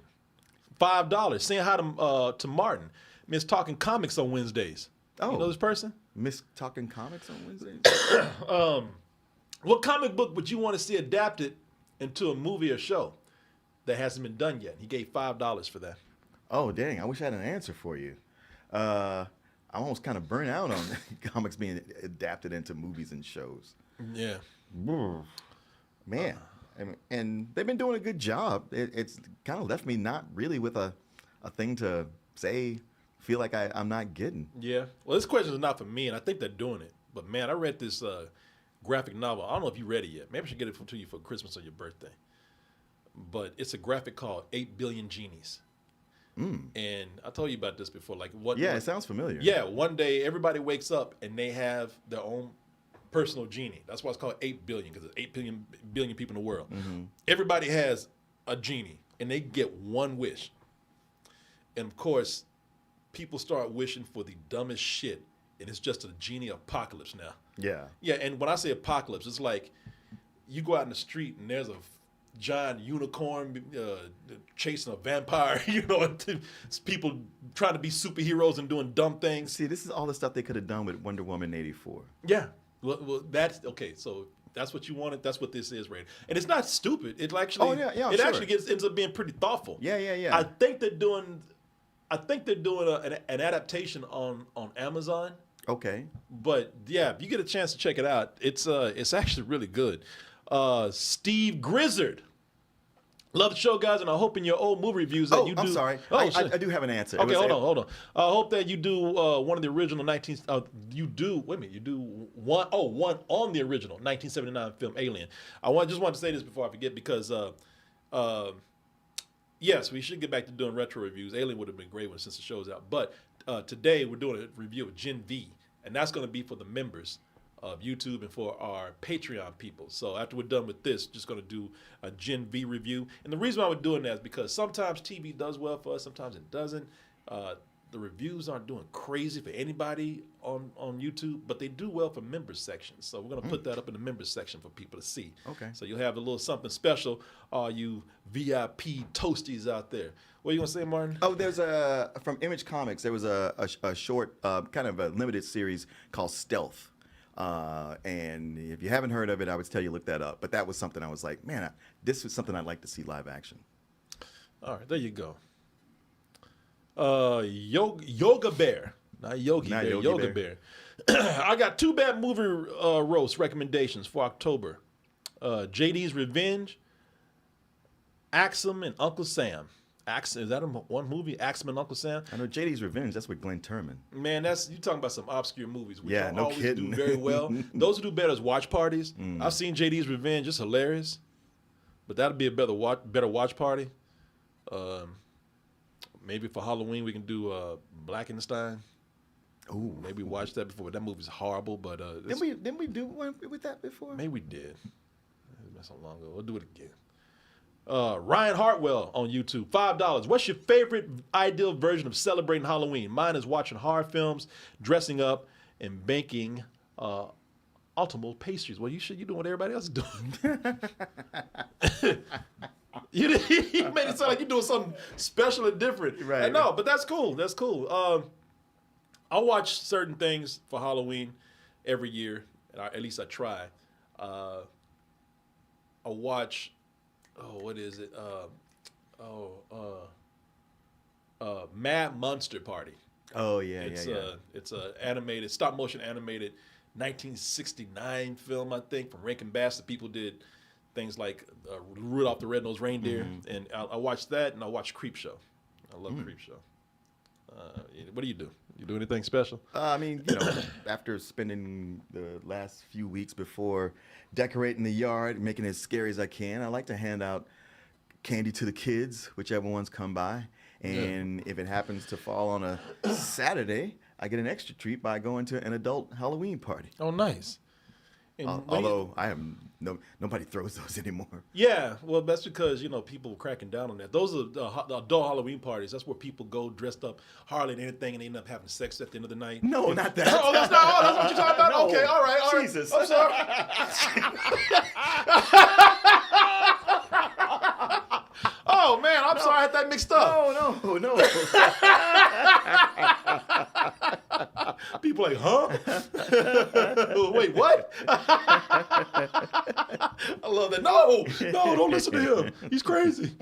$5. Saying hi to Martin. Miss Talking Comics on Wednesdays. Oh. You know this person? Miss Talking Comics on Wednesdays? What comic book would you want to see adapted into a movie or show that hasn't been done yet? He gave $5 for that. Oh, dang. I wish I had an answer for you. I'm almost kind of burnt out on comics being adapted into movies and shows. Yeah. Man. And they've been doing a good job. It's kind of left me not really with a thing to say, feel like I'm not getting. Yeah. Well, this question is not for me, and I think they're doing it. But, man, I read this graphic novel. I don't know if you read it yet. Maybe I should get it to you for Christmas or your birthday. But it's a graphic called 8 Billion Genies. And I told you about this before. It sounds familiar. Yeah, one day everybody wakes up and they have their own personal genie. That's why it's called 8 billion, because there's 8 billion people in the world. Mm-hmm. Everybody has a genie, and they get one wish. And, of course, people start wishing for the dumbest shit, and it's just a genie apocalypse now. Yeah. Yeah, and when I say apocalypse, it's like you go out in the street, and there's a giant unicorn chasing a vampire, you know, and it's people trying to be superheroes and doing dumb things. See, this is all the stuff they could have done with Wonder Woman 84. Yeah. Well, that's okay. So that's what you wanted. That's what this is, right? And it's not stupid. It actually, actually ends up being pretty thoughtful. Yeah. I think they're doing an adaptation on Amazon. Okay. But yeah, if you get a chance to check it out, it's actually really good. Steve Grizzard. Love the show, guys, and I hope in your old movie reviews that you do. I'm sorry. I do have an answer. Okay, hold on. I hope that you do one of the original you do one on the original 1979 film Alien. Just want to say this before I forget, because yes, we should get back to doing retro reviews. Alien would have been a great one since the show's out. But today we're doing a review of Gen V, and that's going to be for the members of YouTube and for our Patreon people. So after we're done with this, just going to do a Gen V review. And the reason why we're doing that is because sometimes TV does well for us, sometimes it doesn't. The the reviews aren't doing crazy for anybody on YouTube, but they do well for members sections. So we're gonna put that up in the members section for people to see. Okay. So you'll have a little something special, all you VIP toasties out there. What are you gonna say, Martin? Oh, there's from Image Comics. There was a short, kind of a limited series called Stealth. And if you haven't heard of it, I would tell you look that up. But that was something I was like, man, this is something I'd like to see live action. All right, there you go. Yoga Bear, not Yogi Not Bear, Yogi Yoga Bear. Bear. I got 2 bad movie roast recommendations for October. JD's Revenge, Axum and Uncle Sam. Is that one movie? Axum and Uncle Sam. I know JD's Revenge. That's with Glenn Turman. Man, you talking about some obscure movies. Which Yeah, don't no always kidding. do very well. Those who do better is watch parties. I've seen JD's Revenge. It's hilarious, but that'd be a better watch party. Maybe for Halloween we can do Blackenstein. Ooh, Maybe watch that before. That movie's horrible, but didn't we do one with that before? maybe we did. It's been so long ago. We'll do it again. Ryan Hartwell on YouTube, $5. What's your favorite ideal version of celebrating Halloween? Mine is watching horror films, dressing up, and baking ultimate pastries. Well, you doing what everybody else is doing. You made it sound like you're doing something special and different. Right. No, but that's cool. That's cool. I watch certain things for Halloween every year. At least I try. I watch. Oh, what is it? Mad Monster Party. Oh yeah, It's yeah. it's a animated, stop motion animated 1969 film, I think, from Rankin Bass. The people did things like Rudolph the Red-Nosed Reindeer, and I watched that, and I watched Creepshow. I love Creepshow. What do? You do anything special? I mean, after spending the last few weeks before decorating the yard, making it as scary as I can, I like to hand out candy to the kids, whichever ones come by. And if it happens to fall on a Saturday, I get an extra treat by going to an adult Halloween party. Oh, nice. And Although nobody throws those anymore. yeah, well, that's because people were cracking down on that. Those are the adult Halloween parties. That's where people go dressed up hardly in anything, and they end up having sex at the end of the night. No, not that. Oh, that's what you're talking about. No. Okay, all right. Jesus. I'm sorry. Oh man, I'm sorry. I had that mixed up. No. People like, huh? Wait, what? I love that. No, don't listen to him. He's crazy.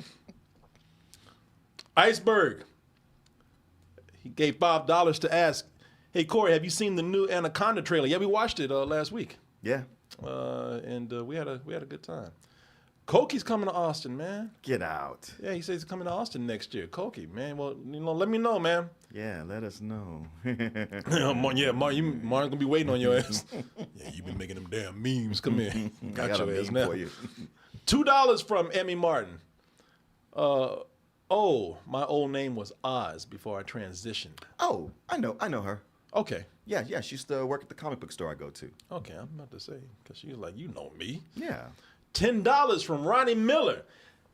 Iceberg. He gave $5 to ask, hey, Corey, have you seen the new Anaconda trailer? Yeah, we watched it last week. Yeah. And we had a good time. Koki's coming to Austin, man. Get out. Yeah, he says he's coming to Austin next year. Koki, man. Well, let me know, man. Yeah, let us know. Martin gonna be waiting on your ass. Yeah, you been making them damn memes. Come here. I Got got a your ass meme now. for you. $2 from Emmy Martin. My old name was Oz before I transitioned. Oh, I know her. Okay. Yeah, she used to work at the comic book store I go to. Okay, I'm about to say, because she was like, you know me. Yeah. $10 from Ronnie Miller.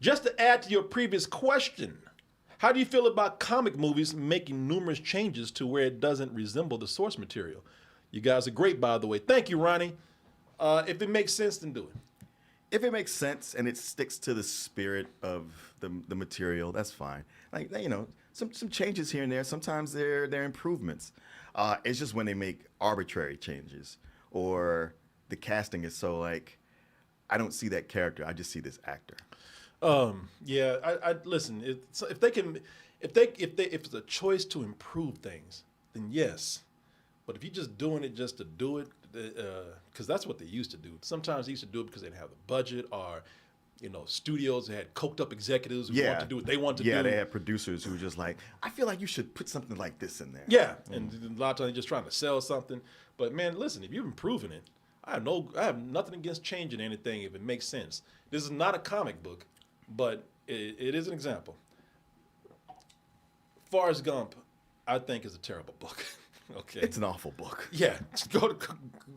Just to add to your previous question, how do you feel about comic movies making numerous changes to where it doesn't resemble the source material? You guys are great, by the way. Thank you, Ronnie. If it makes sense, then do it. If it makes sense and it sticks to the spirit of the material, that's fine. Like, some changes here and there. Sometimes they're improvements. It's just when they make arbitrary changes or the casting is so like, I don't see that character. I just see this actor. Yeah. I listen. If it's a choice to improve things, then yes. But if you're just doing it just to do it, because that's what they used to do. Sometimes they used to do it because they didn't have the budget, or studios that had coked up executives who wanted to do what they wanted to do. Yeah, they had producers who were just like, I feel like you should put something like this in there. Yeah, and a lot of times they're just trying to sell something. But man, listen, if you're improving it, I have nothing against changing anything if it makes sense. This is not a comic book, but it is an example. Forrest Gump, I think, is a terrible book. Okay. It's an awful book. Yeah,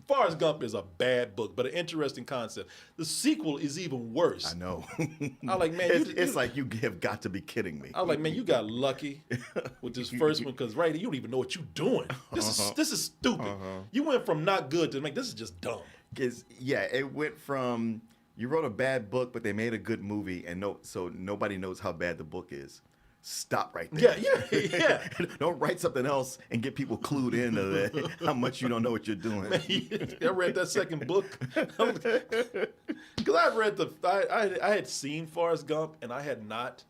Forrest Gump is a bad book, but an interesting concept. The sequel is even worse. I know. I like, man, it's like you have got to be kidding me. I was like, man, you got lucky with this first one because right, you don't even know what you're doing. This is stupid. You went from not good to like this is just dumb. Because it went from you wrote a bad book, but they made a good movie, and so nobody knows how bad the book is. Stop right there. Yeah. Don't write something else and get people clued into that, how much you don't know what you're doing. Man, I read that second book because I read I had seen Forrest Gump and I had not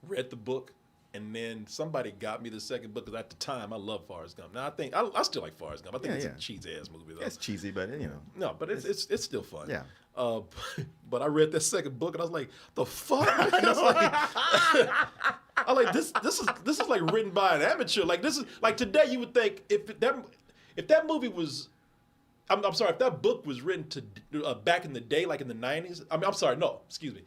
read the book, and then somebody got me the second book because at the time I love Forrest Gump. Now I still like Forrest Gump. I think it's a cheesy ass movie though. It's cheesy, but you know. No, but it's still fun. Yeah. But I read that second book and I was like, the fuck? I like this is like written by an amateur. Like this is like today you would think if that movie was I'm sorry, if that book was written to back in the day, like in the 90s. I'm sorry, no, excuse me.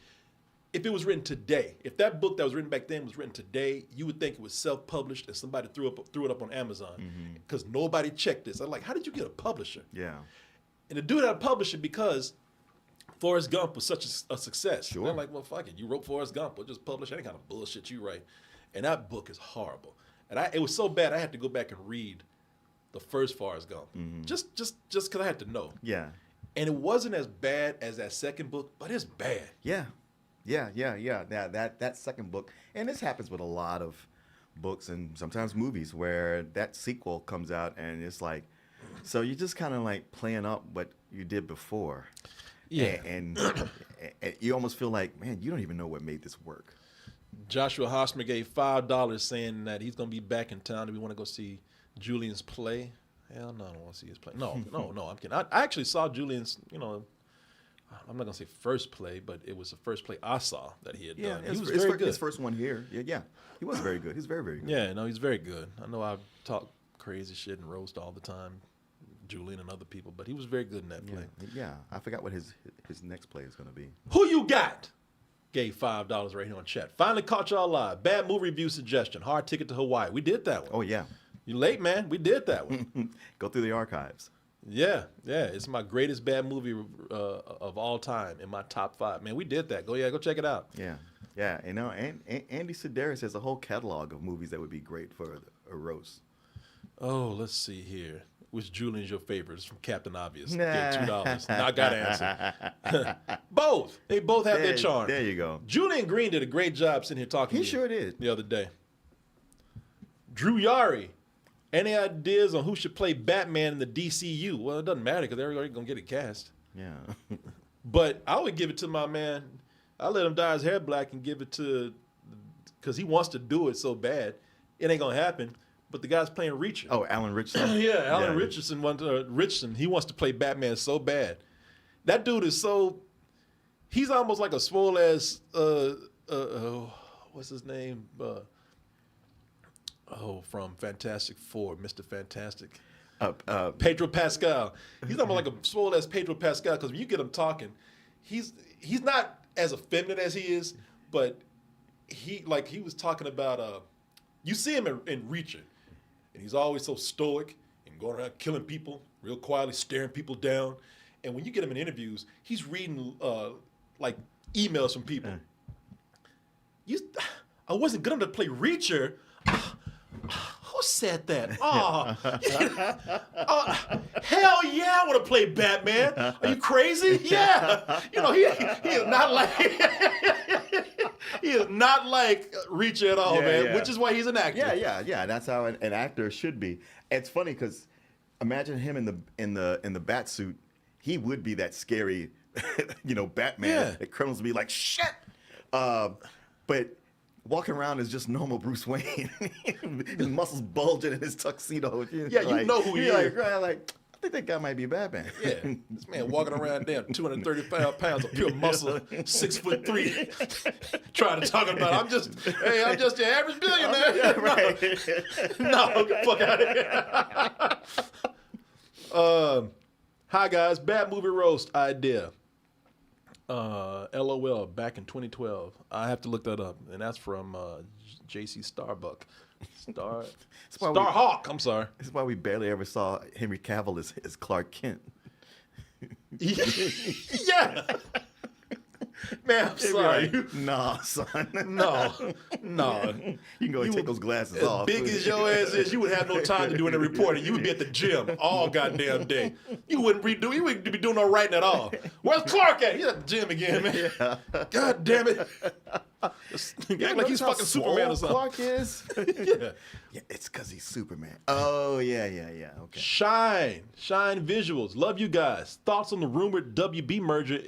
If it was written today, if that book that was written back then was written today, you would think it was self-published and somebody threw it up on Amazon because nobody checked this. I'm like, how did you get a publisher? Yeah. And the dude had a publisher because Forrest Gump was such a success. Sure. They're like, well, fuck it. You wrote Forrest Gump. We'll just publish any kind of bullshit you write. And that book is horrible. And it was so bad I had to go back and read the first Forrest Gump. Just because I had to know. Yeah. And it wasn't as bad as that second book, but it's bad. Yeah. That second book, and this happens with a lot of books and sometimes movies where that sequel comes out and it's like, so you're just kind of like playing up what you did before. Yeah. And you almost feel like, man, you don't even know what made this work. Joshua Hosmer gave $5 saying that he's going to be back in town and we want to go see Julian's play. Hell no, I don't want to see his play. No, I'm kidding. I actually saw Julian's, I'm not going to say first play, but it was the first play I saw that he had done. He was very good. His first one here. Yeah. He was very good. He's very, very good. Yeah, no, he's very good. I know I talk crazy shit and roast all the time, Julian and other people, but he was very good in that play. Yeah. I forgot what his next play is going to be. Who you got? Gave $5 right here on chat. Finally caught y'all live. Bad movie review suggestion. Hard Ticket to Hawaii. We did that one. Oh, yeah. You late, man. We did that one. Go through the archives. Yeah. It's my greatest bad movie of all time in my top 5. Man, we did that. Go check it out. Yeah. And Andy Sedaris has a whole catalog of movies that would be great for a roast. Oh, let's see here. Which Julian's your favorite? It's from Captain Obvious. Get $2. Now I got to answer. Both. They both have their charm. There you go. Julian Green did a great job sitting here talking to He you sure did. the other day. Drew Yari. Any ideas on who should play Batman in the DCU? Well, it doesn't matter because they're already going to get it cast. Yeah. But I would give it to my man. I let him dye his hair black and give it to, because he wants to do it so bad. It ain't going to happen. But the guy's playing Reacher. Oh, Alan Richardson. Yeah, Alan Richardson. He wants to play Batman so bad. That dude is he's almost like a swole ass, what's his name? From Fantastic Four, Mr. Fantastic. Pedro Pascal. He's almost like a swole ass Pedro Pascal because when you get him talking, he's not as effeminate as he is, but he was talking about you see him in Reacher, and he's always so stoic and going around killing people real quietly, staring people down. And when you get him in interviews, he's reading like emails from people. I wasn't good enough to play Reacher. Who said that? Hell yeah, I want to play Batman. Are you crazy? Yeah. He is not like he is not like Reacher at all, man. Yeah. Which is why he's an actor. Yeah. That's how an actor should be. It's funny because imagine him in the bat suit. He would be that scary, Batman. Yeah. The criminals would be like, shit. But walking around is just normal Bruce Wayne. His muscles bulging in his tuxedo. Yeah, you know who he is. Like, I think that guy might be Batman. Yeah, this man walking around damn 235 pounds of pure muscle, 6'3", trying to talk about I'm just your average billionaire. Yeah, right. No, get the fuck out of here. Hi guys, bad movie roast idea. LOL, back in 2012. I have to look that up, and that's from JC Starbuck. Starhawk. I'm sorry. That's why we barely ever saw Henry Cavill as Clark Kent. Yeah. Man, I'm sorry. Nah, son. No. You can go and take those glasses off. As big as your ass is, you would have no time to do any reporting. You would be at the gym all goddamn day. You wouldn't be doing no writing at all. Where's Clark at? He's at the gym again, man. Yeah. God damn it. Act like he's fucking Superman or something. Clark is? Yeah. Yeah, it's because he's Superman. Oh, yeah. Okay. Shine Visuals. Love you guys. Thoughts on the rumored WB merger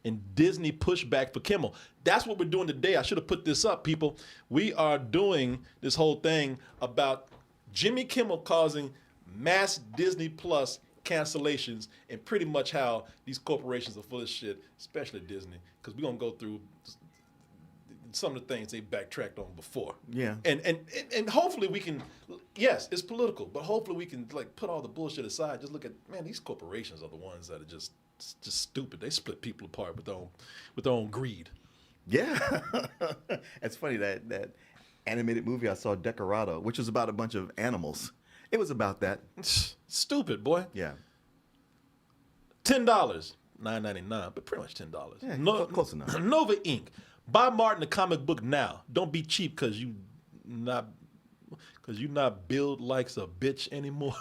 and Disney pushback for Kimmel? That's what we're doing today. I should have put this up, people. We are doing this whole thing about Jimmy Kimmel causing mass Disney Plus cancellations and pretty much how these corporations are full of shit, especially Disney, because we're going to go through some of the things they backtracked on before. Yeah. And hopefully we can, yes, it's political, but hopefully we can like put all the bullshit aside. Just look at, man, these corporations are the ones that are just stupid. They split people apart with their own greed. Yeah. It's funny that animated movie I saw, Decorado, which was about a bunch of animals. It was about that. Stupid, boy. Yeah. $10, $9.99, but pretty much $10. Yeah, close enough. Nova Inc. Buy Martin the comic book now. Don't be cheap because you not build like a bitch anymore.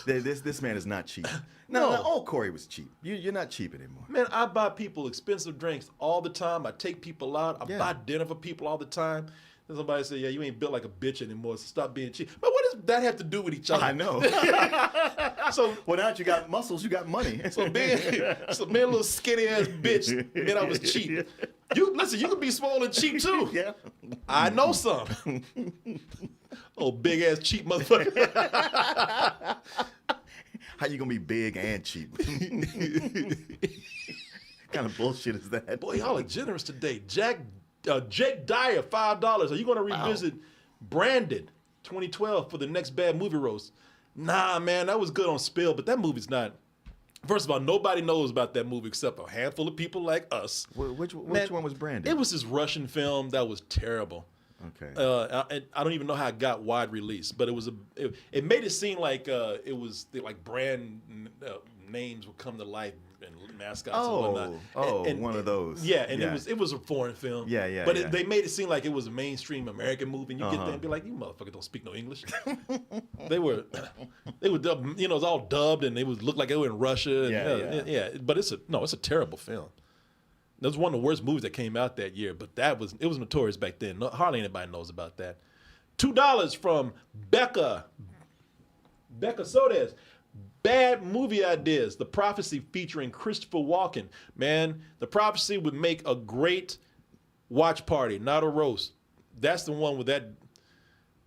This man is not cheap. No, old Corey was cheap. You're not cheap anymore. Man, I buy people expensive drinks all the time. I take people out. I buy dinner for people all the time. Then somebody say, yeah, you ain't built like a bitch anymore, so stop being cheap. But what does that have to do with each other? I know. So, well, now that you got muscles, you got money. So being a little skinny ass bitch meant I was cheap. You can be small and cheap too. Yeah. I know some. Oh, big ass cheap motherfucker. How you gonna be big and cheap? Kind of bullshit is that? Boy, y'all are generous today. Jake Dyer, $5. Are you gonna revisit Branded 2012 for the next bad movie roast? Nah, man, that was good on Spill, but that movie's not. First of all, nobody knows about that movie except a handful of people like us. Which one was Branded? It was this Russian film that was terrible. Okay. I don't even know how it got wide release, but it made it seem like it was like brand names would come to life and mascots and whatnot. And one of those. Yeah, and it was a foreign film. Yeah. But they made it seem like it was a mainstream American movie, and you get there and be like, you motherfuckers don't speak no English. they were dubbed, it was all dubbed, and they looked like they were in Russia. And, But it's a terrible film. That was one of the worst movies that came out that year, but it was notorious back then. Hardly anybody knows about that. $2 from Becca Sodes. Bad movie ideas. The Prophecy featuring Christopher Walken. Man, The Prophecy would make a great watch party, not a roast. That's the one with that.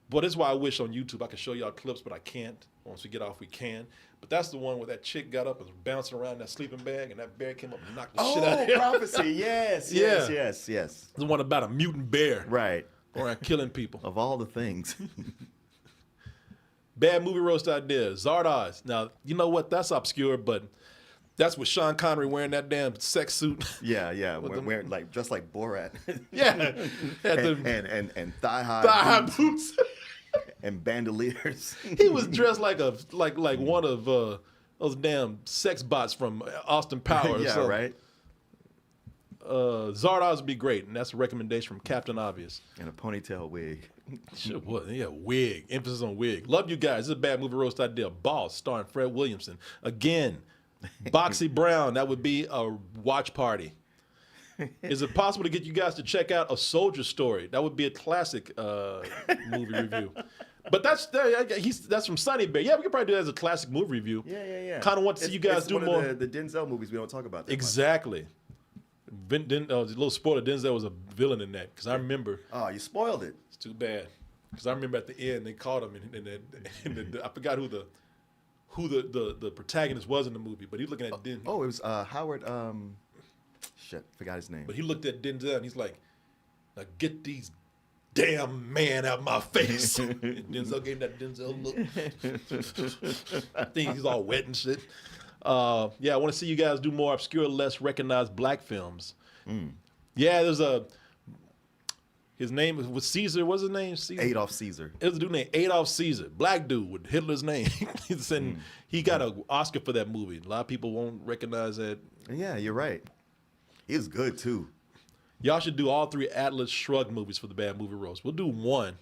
But that's why I wish on YouTube I could show y'all clips, but I can't. Once we get off, we can. But that's the one where that chick got up and was bouncing around that sleeping bag, and that bear came up and knocked the shit out of her. Prophecy, yes. The one about a mutant bear. Right. Around killing people. Of all the things. Bad movie roast idea. Zardoz. Now, you know what? That's obscure, but that's with Sean Connery wearing that damn sex suit. Yeah. Wearing dressed like Borat. Yeah. And thigh-high boots. And bandoliers. He was dressed like one of those damn sex bots from Austin Powers. Yeah, right. Zardoz would be great, and that's a recommendation from Captain Obvious. And a ponytail wig. Sure was. Yeah, wig. Emphasis on wig. Love you guys. This is a bad movie roast idea. Boss, starring Fred Williamson. Again, Boxy Brown. That would be a watch party. Is it possible to get you guys to check out A Soldier Story? That would be a classic movie review. But that's from Sunny Bear. Yeah, we could probably do that as a classic movie review. Yeah. Kind of want to see you guys do more. Of the Denzel movies we don't talk about that exactly. A little spoiler, Denzel was a villain in that, because I remember. Oh, you spoiled it. It's too bad. Because I remember at the end, they caught him, and I forgot who the protagonist was in the movie, but he was looking at Denzel. Oh, it was Howard, forgot his name. But he looked at Denzel, and he's like, now get these damn man out my face. And Denzel gave him that Denzel look. I think he's all wet and shit. I want to see you guys do more obscure, less recognized black films. Yeah, there's His name was Caesar. What's his name? Caesar. Adolf Caesar. It was a dude named Adolf Caesar. Black dude with Hitler's name. And he got an Oscar for that movie. A lot of people won't recognize that. Yeah, you're right. He was good too. Y'all should do all 3 Atlas Shrugged movies for the Bad Movie Roast. We'll do one,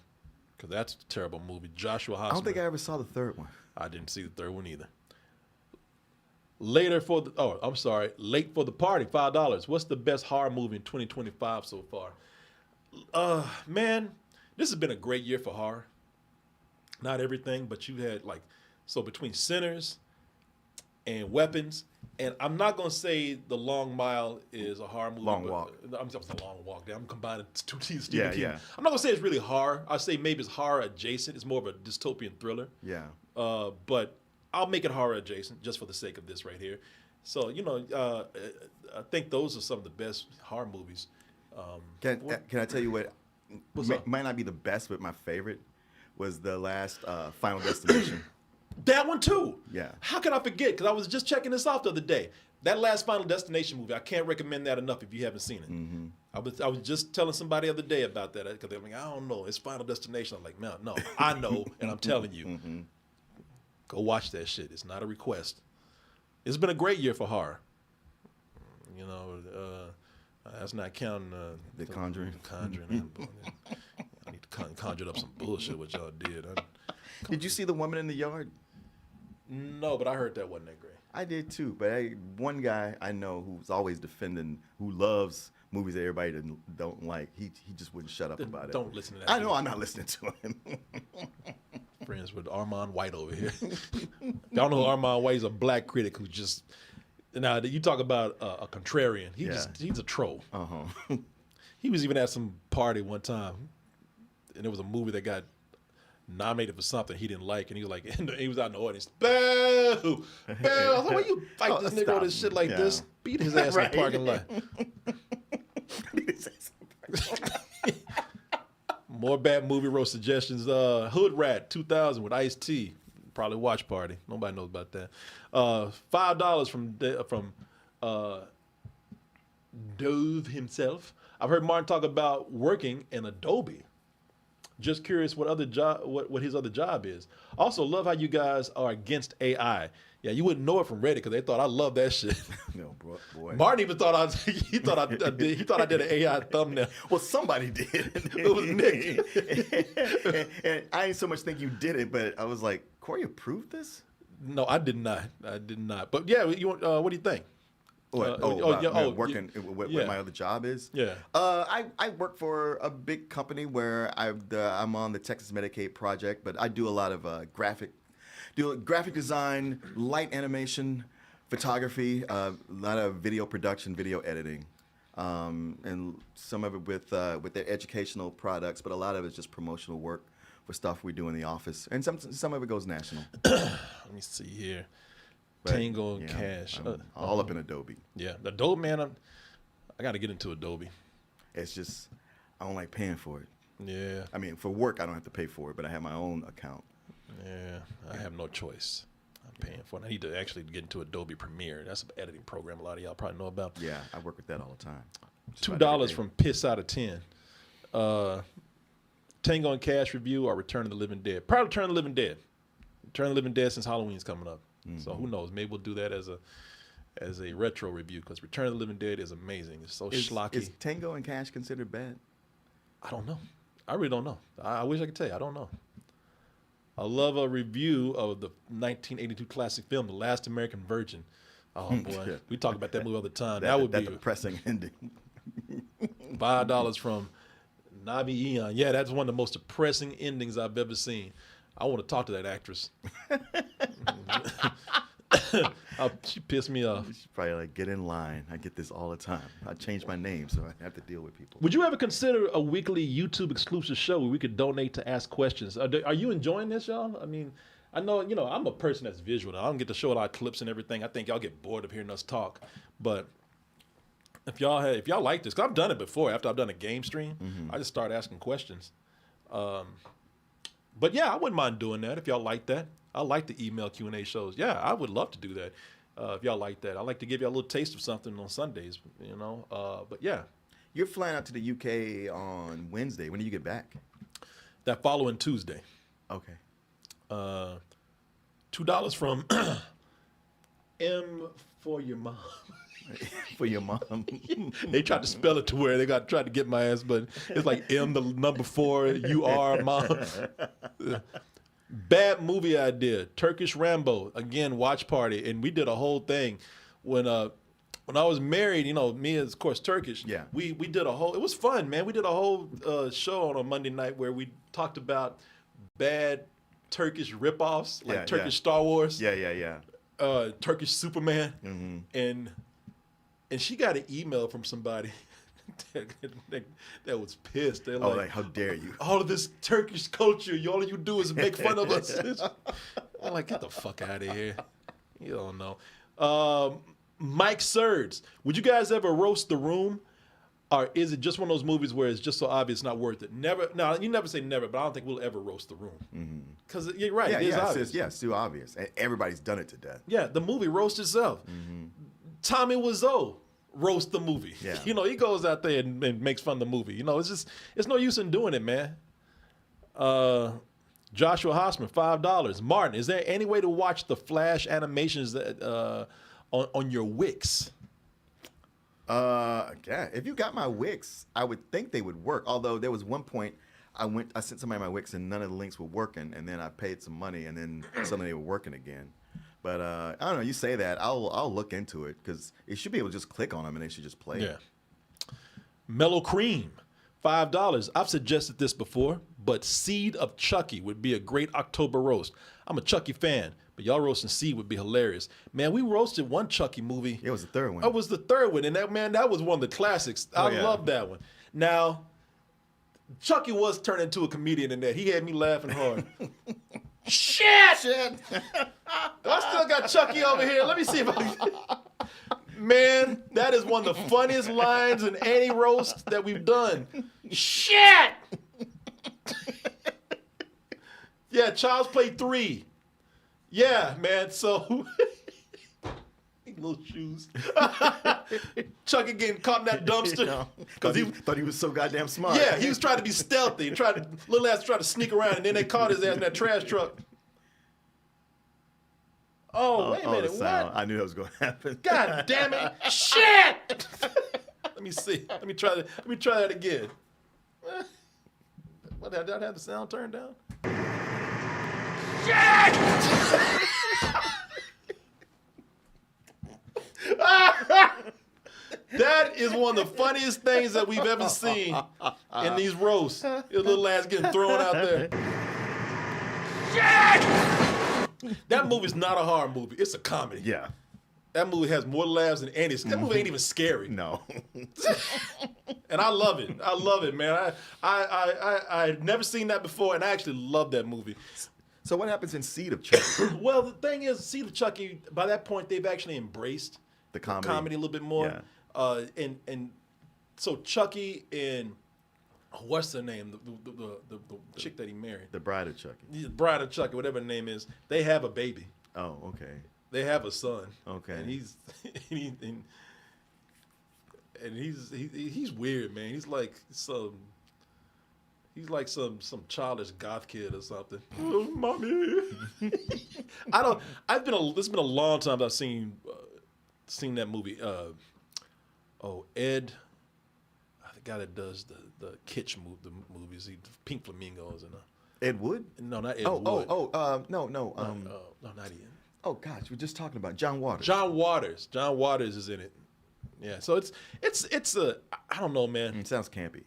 because that's a terrible movie. Joshua Hosmer. I don't think I ever saw the third one. I didn't see the third one either. Late for the party, $5. What's the best horror movie in 2025 so far? Man, this has been a great year for horror. Not everything, but you had between Sinners and Weapons, and I'm not gonna say The Long Mile is a horror movie. Long Walk. I'm just a Long Walk. I'm combining two Stephen Yeah, King. yeah. I'm not gonna say it's really horror. I'd say maybe it's horror adjacent. It's more of a dystopian thriller. Yeah. But I'll make it horror adjacent just for the sake of this right here. So I think those are some of the best horror movies. Can I tell you what? What's up? Might not be the best, but my favorite was the last Final Destination. That one too. Yeah. How can I forget? Because I was just checking this off the other day. That last Final Destination movie, I can't recommend that enough if you haven't seen it. Mm-hmm. I was just telling somebody the other day about that because they're like, I don't know, it's Final Destination. I'm like, no, I know, and I'm telling you, go watch that shit. It's not a request. It's been a great year for horror. That's not counting The Conjuring. I need to conjure up some bullshit what y'all did. Did you see The Woman in the Yard? No, but I heard that wasn't that great. I did too, but one guy I know who's always defending, who loves movies that everybody don't like, he just wouldn't shut up about it. Don't listen to that. I know I'm not listening to him. Friends with Armand White over here. Y'all know Armand White is a black critic who just, now you talk about a contrarian. He's a troll. Uh-huh. He was even at some party one time, and there was a movie that got nominated for something he didn't like, and he was like, he was out in the audience, boo, boo. I was like, why you fight this nigga on this shit like this? Beat his ass in the parking lot. More bad movie roast suggestions. Hood Rat 2000 with Ice-T. Probably watch party. Nobody knows about that. $5 from Dove himself. I've heard Martin talk about working in Adobe. Just curious what his other job is. Also, love how you guys are against AI. Yeah, you wouldn't know it from Reddit because they thought I love that shit. No, boy. Martin even thought I did an AI thumbnail. Well, somebody did. It was Nick. and I didn't so much think you did it, but I was like, Corey approved this? No, I did not. But yeah, what do you think? Working what yeah. my other job is? Yeah. I work for a big company where I'm on the Texas Medicaid project, but I do a lot of graphic design, light animation, photography, a lot of video production, video editing, and some of it with their educational products, but a lot of it's just promotional work for stuff we do in the office, and some of it goes national. Let me see here. Tango and Cash. All up in Adobe. Yeah, Adobe, man. I got to get into Adobe. It's just, I don't like paying for it. Yeah. I mean, for work, I don't have to pay for it, but I have my own account. Yeah, I have no choice. I'm paying for it. I need to actually get into Adobe Premiere. That's an editing program a lot of y'all probably know about. Yeah, I work with that all the time. $2 from Piss Out of 10. Tango and Cash review or Return of the Living Dead? Probably Return of the Living Dead. Return of the Living Dead since Halloween's coming up. Mm-hmm. So who knows? Maybe we'll do that as a retro review because Return of the Living Dead is amazing. It's so schlocky. Is Tango and Cash considered bad? I don't know. I really don't know. I wish I could tell you. I don't know. I love a review of the 1982 classic film, The Last American Virgin. Oh, boy. We talk about that movie all the time. That would be a depressing ending. $5 from Nabi Eon. Yeah, that's one of the most depressing endings I've ever seen. I want to talk to that actress. She pissed me off. She's probably like, get in line. I get this all the time. I changed my name, so I have to deal with people. Would you ever consider a weekly YouTube exclusive show where we could donate to ask questions? Are you enjoying this, y'all? I mean, I know, I'm a person that's visual. I don't get to show a lot of clips and everything. I think y'all get bored of hearing us talk. But if y'all like this, because I've done it before. After I've done a game stream, I just start asking questions. But yeah, I wouldn't mind doing that if y'all like that. I like the email Q&A shows. Yeah, I would love to do that if y'all like that. I like to give y'all a little taste of something on Sundays, But yeah. You're flying out to the UK on Wednesday. When do you get back? That following Tuesday. Okay. $2 from M for your mom. For your mom. They tried to spell it to where they tried to get my ass, but it's like M, the number 4, UR, mom. Bad movie idea. Turkish Rambo. Again, watch party. And we did a whole thing when I was married, me as, of course, Turkish. Yeah. We did a whole, it was fun, man. We did a whole show on a Monday night where we talked about bad Turkish ripoffs, like Turkish Star Wars. Yeah. Turkish Superman. Mm-hmm. And she got an email from somebody that was pissed. They're like, how dare you? All of this Turkish culture, all you do is make fun of us. I'm like, get the fuck out of here. You don't know. Mike Surds, would you guys ever roast The Room? Or is it just one of those movies where it's just so obvious it's not worth it? Never. No, you never say never, but I don't think we'll ever roast The Room. Because you're right, it is obvious. It's too obvious. And everybody's done it to death. Yeah, the movie roasts itself. Tommy Wiseau roast the movie. Yeah. He goes out there and makes fun of the movie. It's no use in doing it, man. Joshua Hossman, $5. Martin, is there any way to watch the Flash animations that on your Wix? Yeah. If you got my Wix, I would think they would work. Although there was one point I sent somebody my Wix and none of the links were working, and then I paid some money and then suddenly they were working again. But I don't know. You say that, I'll look into it because it should be able to just click on them and they should just play. Yeah. Mellow Cream, $5. I've suggested this before, but Seed of Chucky would be a great October roast. I'm a Chucky fan, but y'all roasting Seed would be hilarious. Man, we roasted one Chucky movie. It was the third one. It was the third one, and that was one of the classics. I love that one. Now, Chucky was turned into a comedian in that. He had me laughing hard. Shit! I still got Chucky over here. Let me see if I... Man, that is one of the funniest lines in any roast that we've done. Shit! Yeah, Child's Play 3. Yeah, man, so... little shoes. Chucky getting caught in that dumpster. Because he thought he was so goddamn smart. Yeah, he was trying to be stealthy. Little ass tried to sneak around, and then they caught his ass in that trash truck. Oh, wait a minute, what? I knew that was going to happen. God damn it. Shit! Let me see. Let me try that again. What, did I have the sound turned down? Shit! That is one of the funniest things that we've ever seen in these roasts. Your little ass getting thrown out there. Shit! That movie's not a horror movie. It's a comedy. Yeah. That movie has more laughs than any. That movie ain't even scary. No. And I love it. I love it, man. I've never seen that before, and I actually love that movie. So what happens in Seed of Chucky? Well, the thing is, Seed of Chucky, by that point, they've actually embraced the comedy a little bit more. Yeah. And so Chucky and what's her name? The chick that he married. The Bride of Chucky. The Bride of Chucky, whatever her name is. They have a baby. Oh, okay. They have a son. Okay. And he's weird, man. He's like some childish goth kid or something. Oh, mommy. It's been a long time I've seen that movie. Ed, the guy that does the kitsch movies, Pink Flamingos and Ed Wood? No, not Ed Oh, Wood. no. No, not Ian. Oh gosh, we're just talking about John Waters. John Waters is in it. Yeah, so it's I don't know, man. It sounds campy.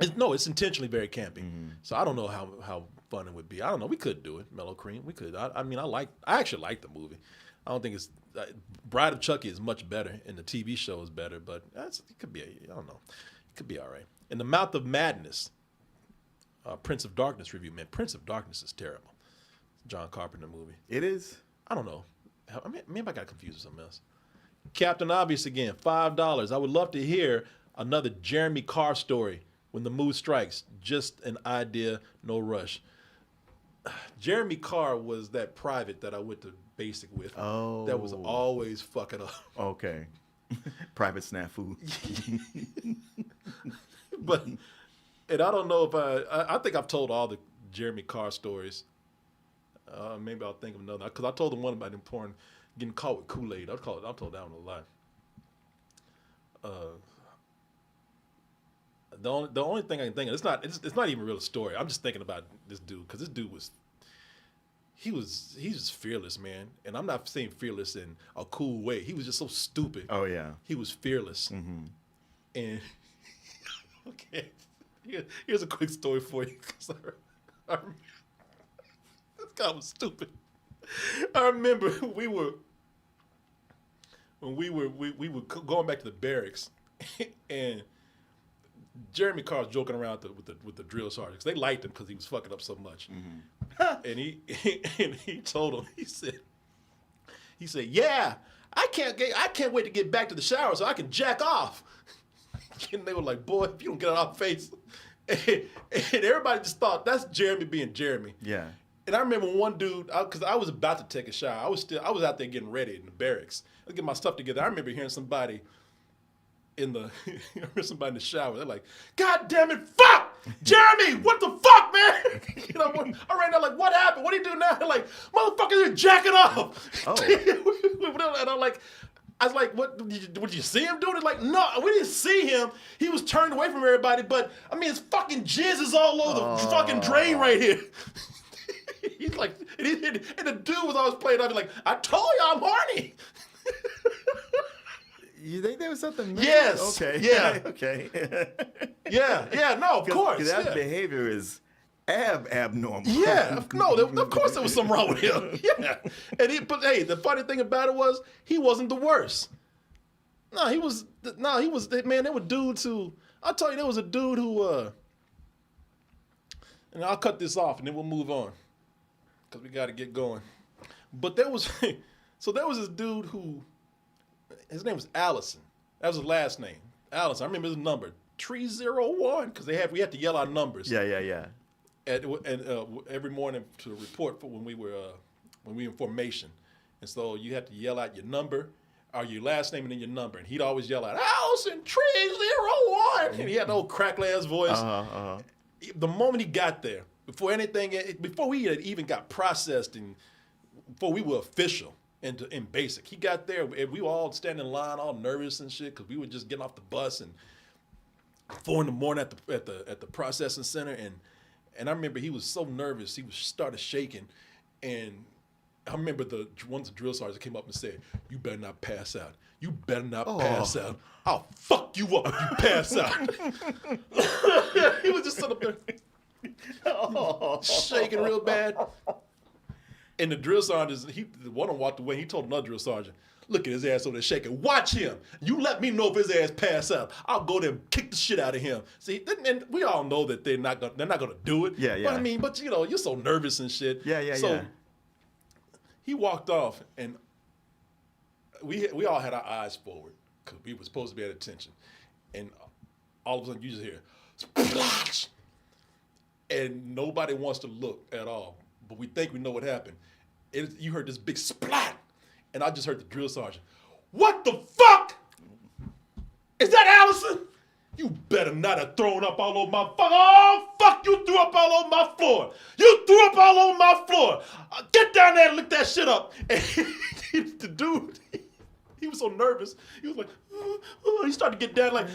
It's intentionally very campy. Mm-hmm. So I don't know how fun it would be. I don't know. We could do it, Mellow Cream. We could. I actually like the movie. I don't think it's Bride of Chucky is much better, and the TV show is better. But it could be. I don't know. It could be all right. In the Mouth of Madness, Prince of Darkness review. Man, Prince of Darkness is terrible. John Carpenter movie. It is. I don't know. Maybe I got confused with something else. Captain Obvious again, $5. I would love to hear another Jeremy Carr story when the mood strikes. Just an idea, no rush. Jeremy Carr was that private that I went to basic with. Oh. That was always fucking up. Okay. Private snafu. But, and I don't know if I think I've told all the Jeremy Carr stories. Maybe I'll think of another, because I told him one about him getting caught with Kool-Aid. I told that one a lot. The only thing I can think of, it's not even really a story. I'm just thinking about this dude, because this dude he's just fearless, man. And I'm not saying fearless in a cool way. He was just so stupid. Oh yeah. He was fearless. Mm-hmm. And okay, here's a quick story for you. 'Cause this guy was stupid. I remember we were going back to the barracks, and Jeremy Carr was joking around with the drill sergeants. They liked him because he was fucking up so much. Mm-hmm. And he told him, he said, yeah, I can't wait to get back to the shower so I can jack off. And they were like, boy, if you don't get out of our face. And everybody just thought that's Jeremy being Jeremy. Yeah. And I remember one dude, because I was about to take a shower. I was out there getting ready in the barracks. I was getting my stuff together. I remember hearing somebody in the shower. They're like, God damn it, fuck! Jeremy, what the fuck, man? You know, I ran there like, what happened? What do you do now? They're like, motherfucker, you're jacking off. Oh. And I was like, what, did you see him doing it? Like, no, we didn't see him. He was turned away from everybody, but, I mean, his fucking jizz is all over the fucking drain right here. He's like, and the dude was always playing up. He's like, I told you I'm horny. You think there was something? Yes. Okay. Yeah. Okay. Yeah. No, of course. Because that yeah. behavior is abnormal. Yeah. No, of course there was something wrong with him. Yeah. But hey, the funny thing about it was he wasn't the worst. No, he was. Man, there were dudes who. I'll tell you, there was a dude who. And I'll cut this off, and then we'll move on, because we got to get going. But there was this dude who, his name was Allison. That was his last name, Allison. I remember his number, 301, because we had to yell our numbers. Yeah. Every morning to report for when we were in formation, and so you had to yell out your number, or your last name and then your number, and he'd always yell out Allison 301, and he had the old crackly ass voice. The moment he got there, before we had even got processed and before we were official in basic, he got there. We were all standing in line, all nervous and shit, because we were just getting off the bus, and 4 a.m. at the processing center, and I remember he was so nervous, he started shaking, and I remember one of the drill sergeants came up and said, "You better not pass out. You better not pass out. I'll fuck you up if you pass out." He was just sitting up there shaking real bad. And the drill sergeant, one of them walked away. He told another drill sergeant, "Look at his ass over there shaking. Watch him. You let me know if his ass pass out. I'll go there and kick the shit out of him." See, and we all know that they're not gonna do it. Yeah. But I mean, you know, you're so nervous and shit. Yeah. He walked off, and we all had our eyes forward because we were supposed to be at attention, and all of a sudden you just hear splash, and nobody wants to look at all, but we think we know what happened. You heard this big splat, and I just heard the drill sergeant, "What the fuck? Is that Allison? You better not have thrown up all over my fuck. Oh, fuck, you threw up all over my floor. You threw up all over my floor. Get down there and lick that shit up." And the dude, he was so nervous. He was like, he started to get down like,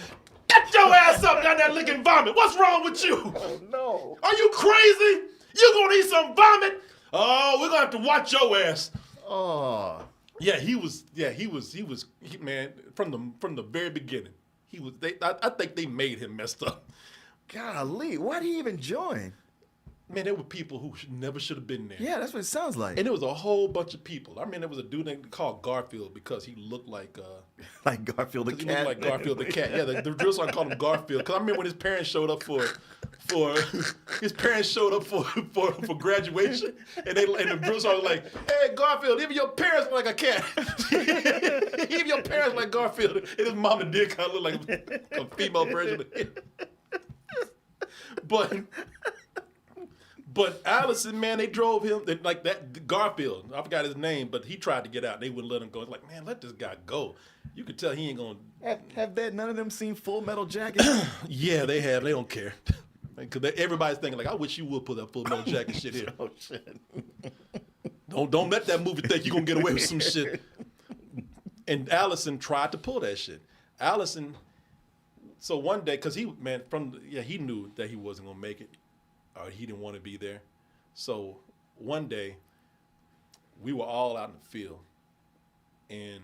"Get your ass up down there licking vomit. What's wrong with you? Oh, no. Are you crazy? You gonna eat some vomit? Oh, we're gonna have to watch your ass." Oh. Yeah, he was, man, from the very beginning. I think they made him messed up. Golly, why'd he even join? Man, there were people who never should have been there. Yeah, that's what it sounds like. And there was a whole bunch of people. I mean, there was a dude named called Garfield because he looked like like Garfield the cat. He looked like Garfield the cat. Yeah, the drill sergeant called him Garfield. Because I remember when his parents showed up for graduation, and the drill sergeant was like, "Hey, Garfield, even your parents look like a cat. Even your parents like Garfield." And his mama did kind of look like a female version of him. But Allison, man, they drove him like that. Garfield, I forgot his name, but he tried to get out. They wouldn't let him go. It's like, man, let this guy go. You could tell he ain't gonna. Have none of them seen Full Metal Jacket? Yeah, they have. They don't care. Because everybody's thinking like, I wish you would put that Full Metal Jacket shit here. Oh shit! Don't let that movie think you're gonna get away with some shit. And Allison tried to pull that shit. Allison. So one day, because he knew that he wasn't gonna make it, or he didn't want to be there. So one day, we were all out in the field, and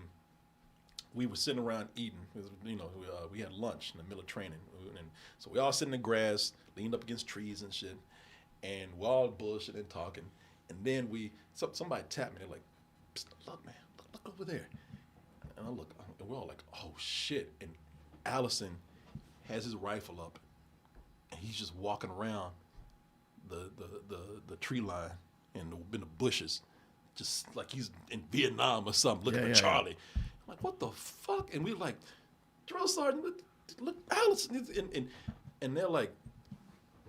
we were sitting around eating. We had lunch in the middle of training, and so we all sitting in the grass, leaned up against trees and shit, and we're all bullshitting and talking. And then somebody tapped me. They're like, "Psst, look, man, look over there." And I look, and we're all like, "Oh shit!" And Allison has his rifle up, and he's just walking around the tree line and in the bushes, just like he's in Vietnam or something, looking for Charlie. I'm like, what the fuck? And we're like, drill sergeant, look, Allison, and they're like,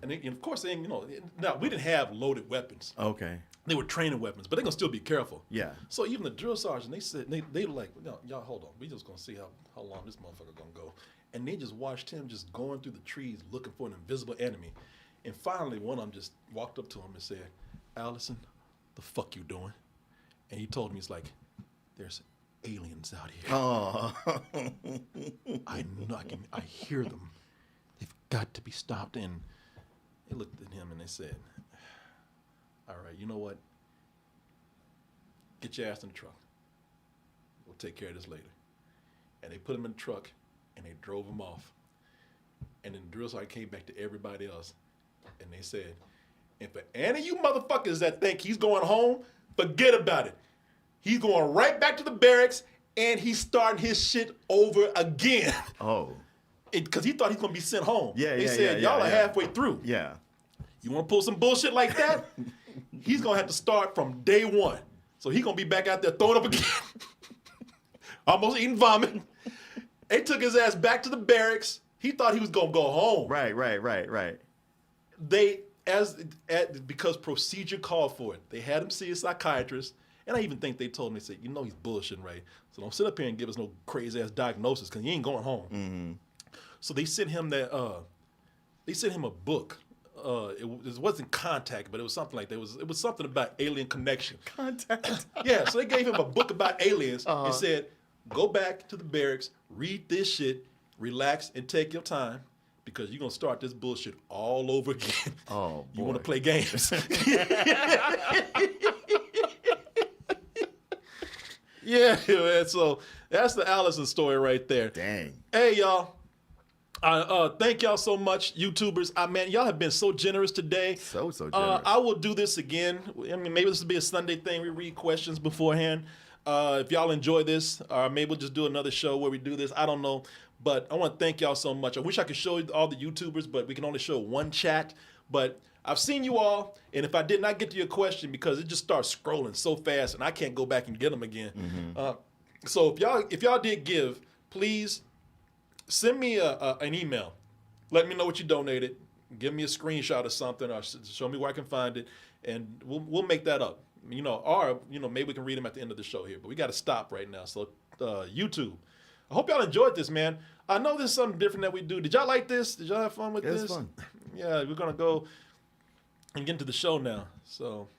and of course they, now we didn't have loaded weapons. Okay. They were training weapons, but they're gonna still be careful. Yeah. So even the drill sergeant, they said they were like, y'all hold on, we just gonna see how long this motherfucker gonna go. And they just watched him just going through the trees looking for an invisible enemy. And finally, one of them just walked up to him and said, Allison, the fuck you doing? And he told me, he's like, there's aliens out here. Oh. I know, I hear them. They've got to be stopped. And they looked at him and they said, all right, you know what? Get your ass in the truck. We'll take care of this later. And they put him in the truck. And they drove him off. And then the drill sergeant came back to everybody else. And they said, and for any of you motherfuckers that think he's going home, forget about it. He's going right back to the barracks and he's starting his shit over again. Oh. Because he thought he's going to be sent home. They said, y'all are halfway through. Yeah. You want to pull some bullshit like that? He's going to have to start from day one. So he's going to be back out there throwing up again. Almost eating vomit. They took his ass back to the barracks. He thought he was gonna go home. Right. Because procedure called for it, they had him see a psychiatrist, and I even think they told him, they said, he's bullshitting, right? So don't sit up here and give us no crazy ass diagnosis, because he ain't going home. Mm-hmm. So they sent him they sent him a book. It wasn't Contact, but it was something like that. It was something about alien connection. Contact. Yeah, so they gave him a book about aliens and said, go back to the barracks, read this shit, relax, and take your time because you're going to start this bullshit all over again. Oh, You boy. want to play games. Yeah, man. So that's the Allison story right there. Dang. Hey, y'all. Thank y'all so much, YouTubers. Man, y'all have been so generous today. So generous. I will do this again. I mean, maybe this will be a Sunday thing. We read questions beforehand. If y'all enjoy this, maybe we'll just do another show where we do this. I don't know. But I want to thank y'all so much. I wish I could show you all the YouTubers, but we can only show one chat. But I've seen you all, and if I did not get to your question, because it just starts scrolling so fast, and I can't go back and get them again. Mm-hmm. So if y'all did give, please send me an email. Let me know what you donated. Give me a screenshot or something, or show me where I can find it, and we'll make that up. Or maybe we can read them at the end of the show here. But we got to stop right now. So YouTube, I hope y'all enjoyed this, man. I know there's something different that we do. Did y'all like this? Did y'all have fun with this? It was fun. Yeah, we're gonna go and get into the show now. So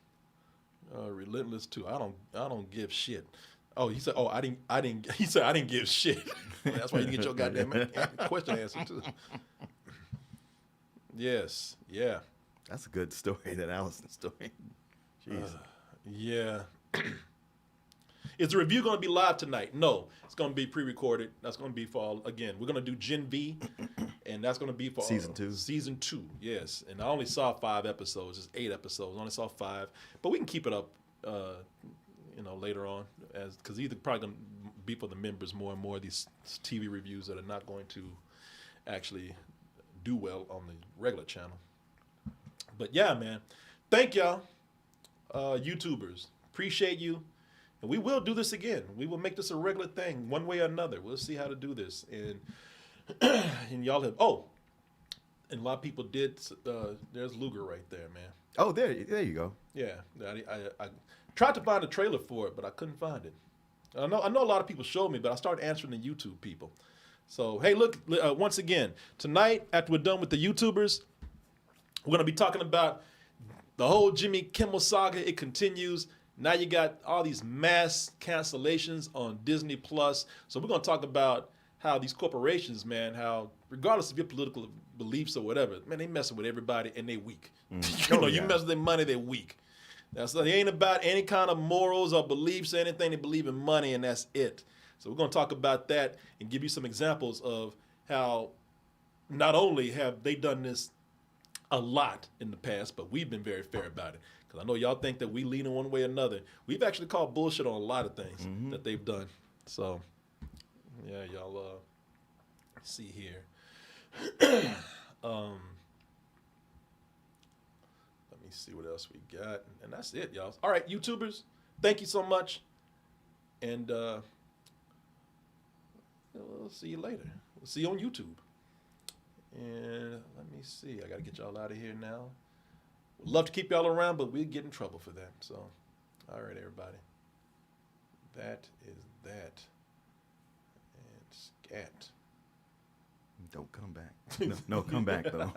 Relentless 2. I don't give shit. Oh, he said, I didn't. He said I didn't give shit. That's why you didn't get your goddamn question answered too. Yes. Yeah. That's a good story, that Allison story. Jeez. Yeah. Is the review going to be live tonight? No. It's going to be pre-recorded. That's going to be for, again, we're going to do Gen V, and that's going to be for Season 2. Season 2, yes. And I only saw 5 episodes. It's 8 episodes. I only saw 5. But we can keep it up, later on, because either probably going to be for the members more and more of these TV reviews that are not going to actually do well on the regular channel. But yeah, man. Thank y'all. YouTubers, appreciate you, and we will do this again. We will make this a regular thing, one way or another. We'll see how to do this, and and y'all have. Oh, And a lot of people did. There's Luger right there, man. Oh, there you go. Yeah, I tried to find a trailer for it, but I couldn't find it. I know a lot of people showed me, but I started answering the YouTube people. So, hey, look, once again, tonight, after we're done with the YouTubers, we're going to be talking about the whole Jimmy Kimmel saga. It continues. Now you got all these mass cancellations on Disney+. So we're going to talk about how these corporations, man, how regardless of your political beliefs or whatever, man, they messing with everybody and they weak. You mess with their money, they're weak. So they ain't about any kind of morals or beliefs or anything. They believe in money and that's it. So we're going to talk about that and give you some examples of how not only have they done this a lot in the past, but we've been very fair about it. Because I know y'all think that we lean in one way or another. We've actually called bullshit on a lot of things that they've done. So, yeah, y'all see here. Let me see what else we got. And that's it, y'all. All right, YouTubers, thank you so much. And we'll see you later. We'll see you on YouTube. And let me see. I got to get y'all out of here now. Would love to keep y'all around, but we'd get in trouble for that. So, all right, everybody. That is that. And scat. Don't come back. No, come back, though.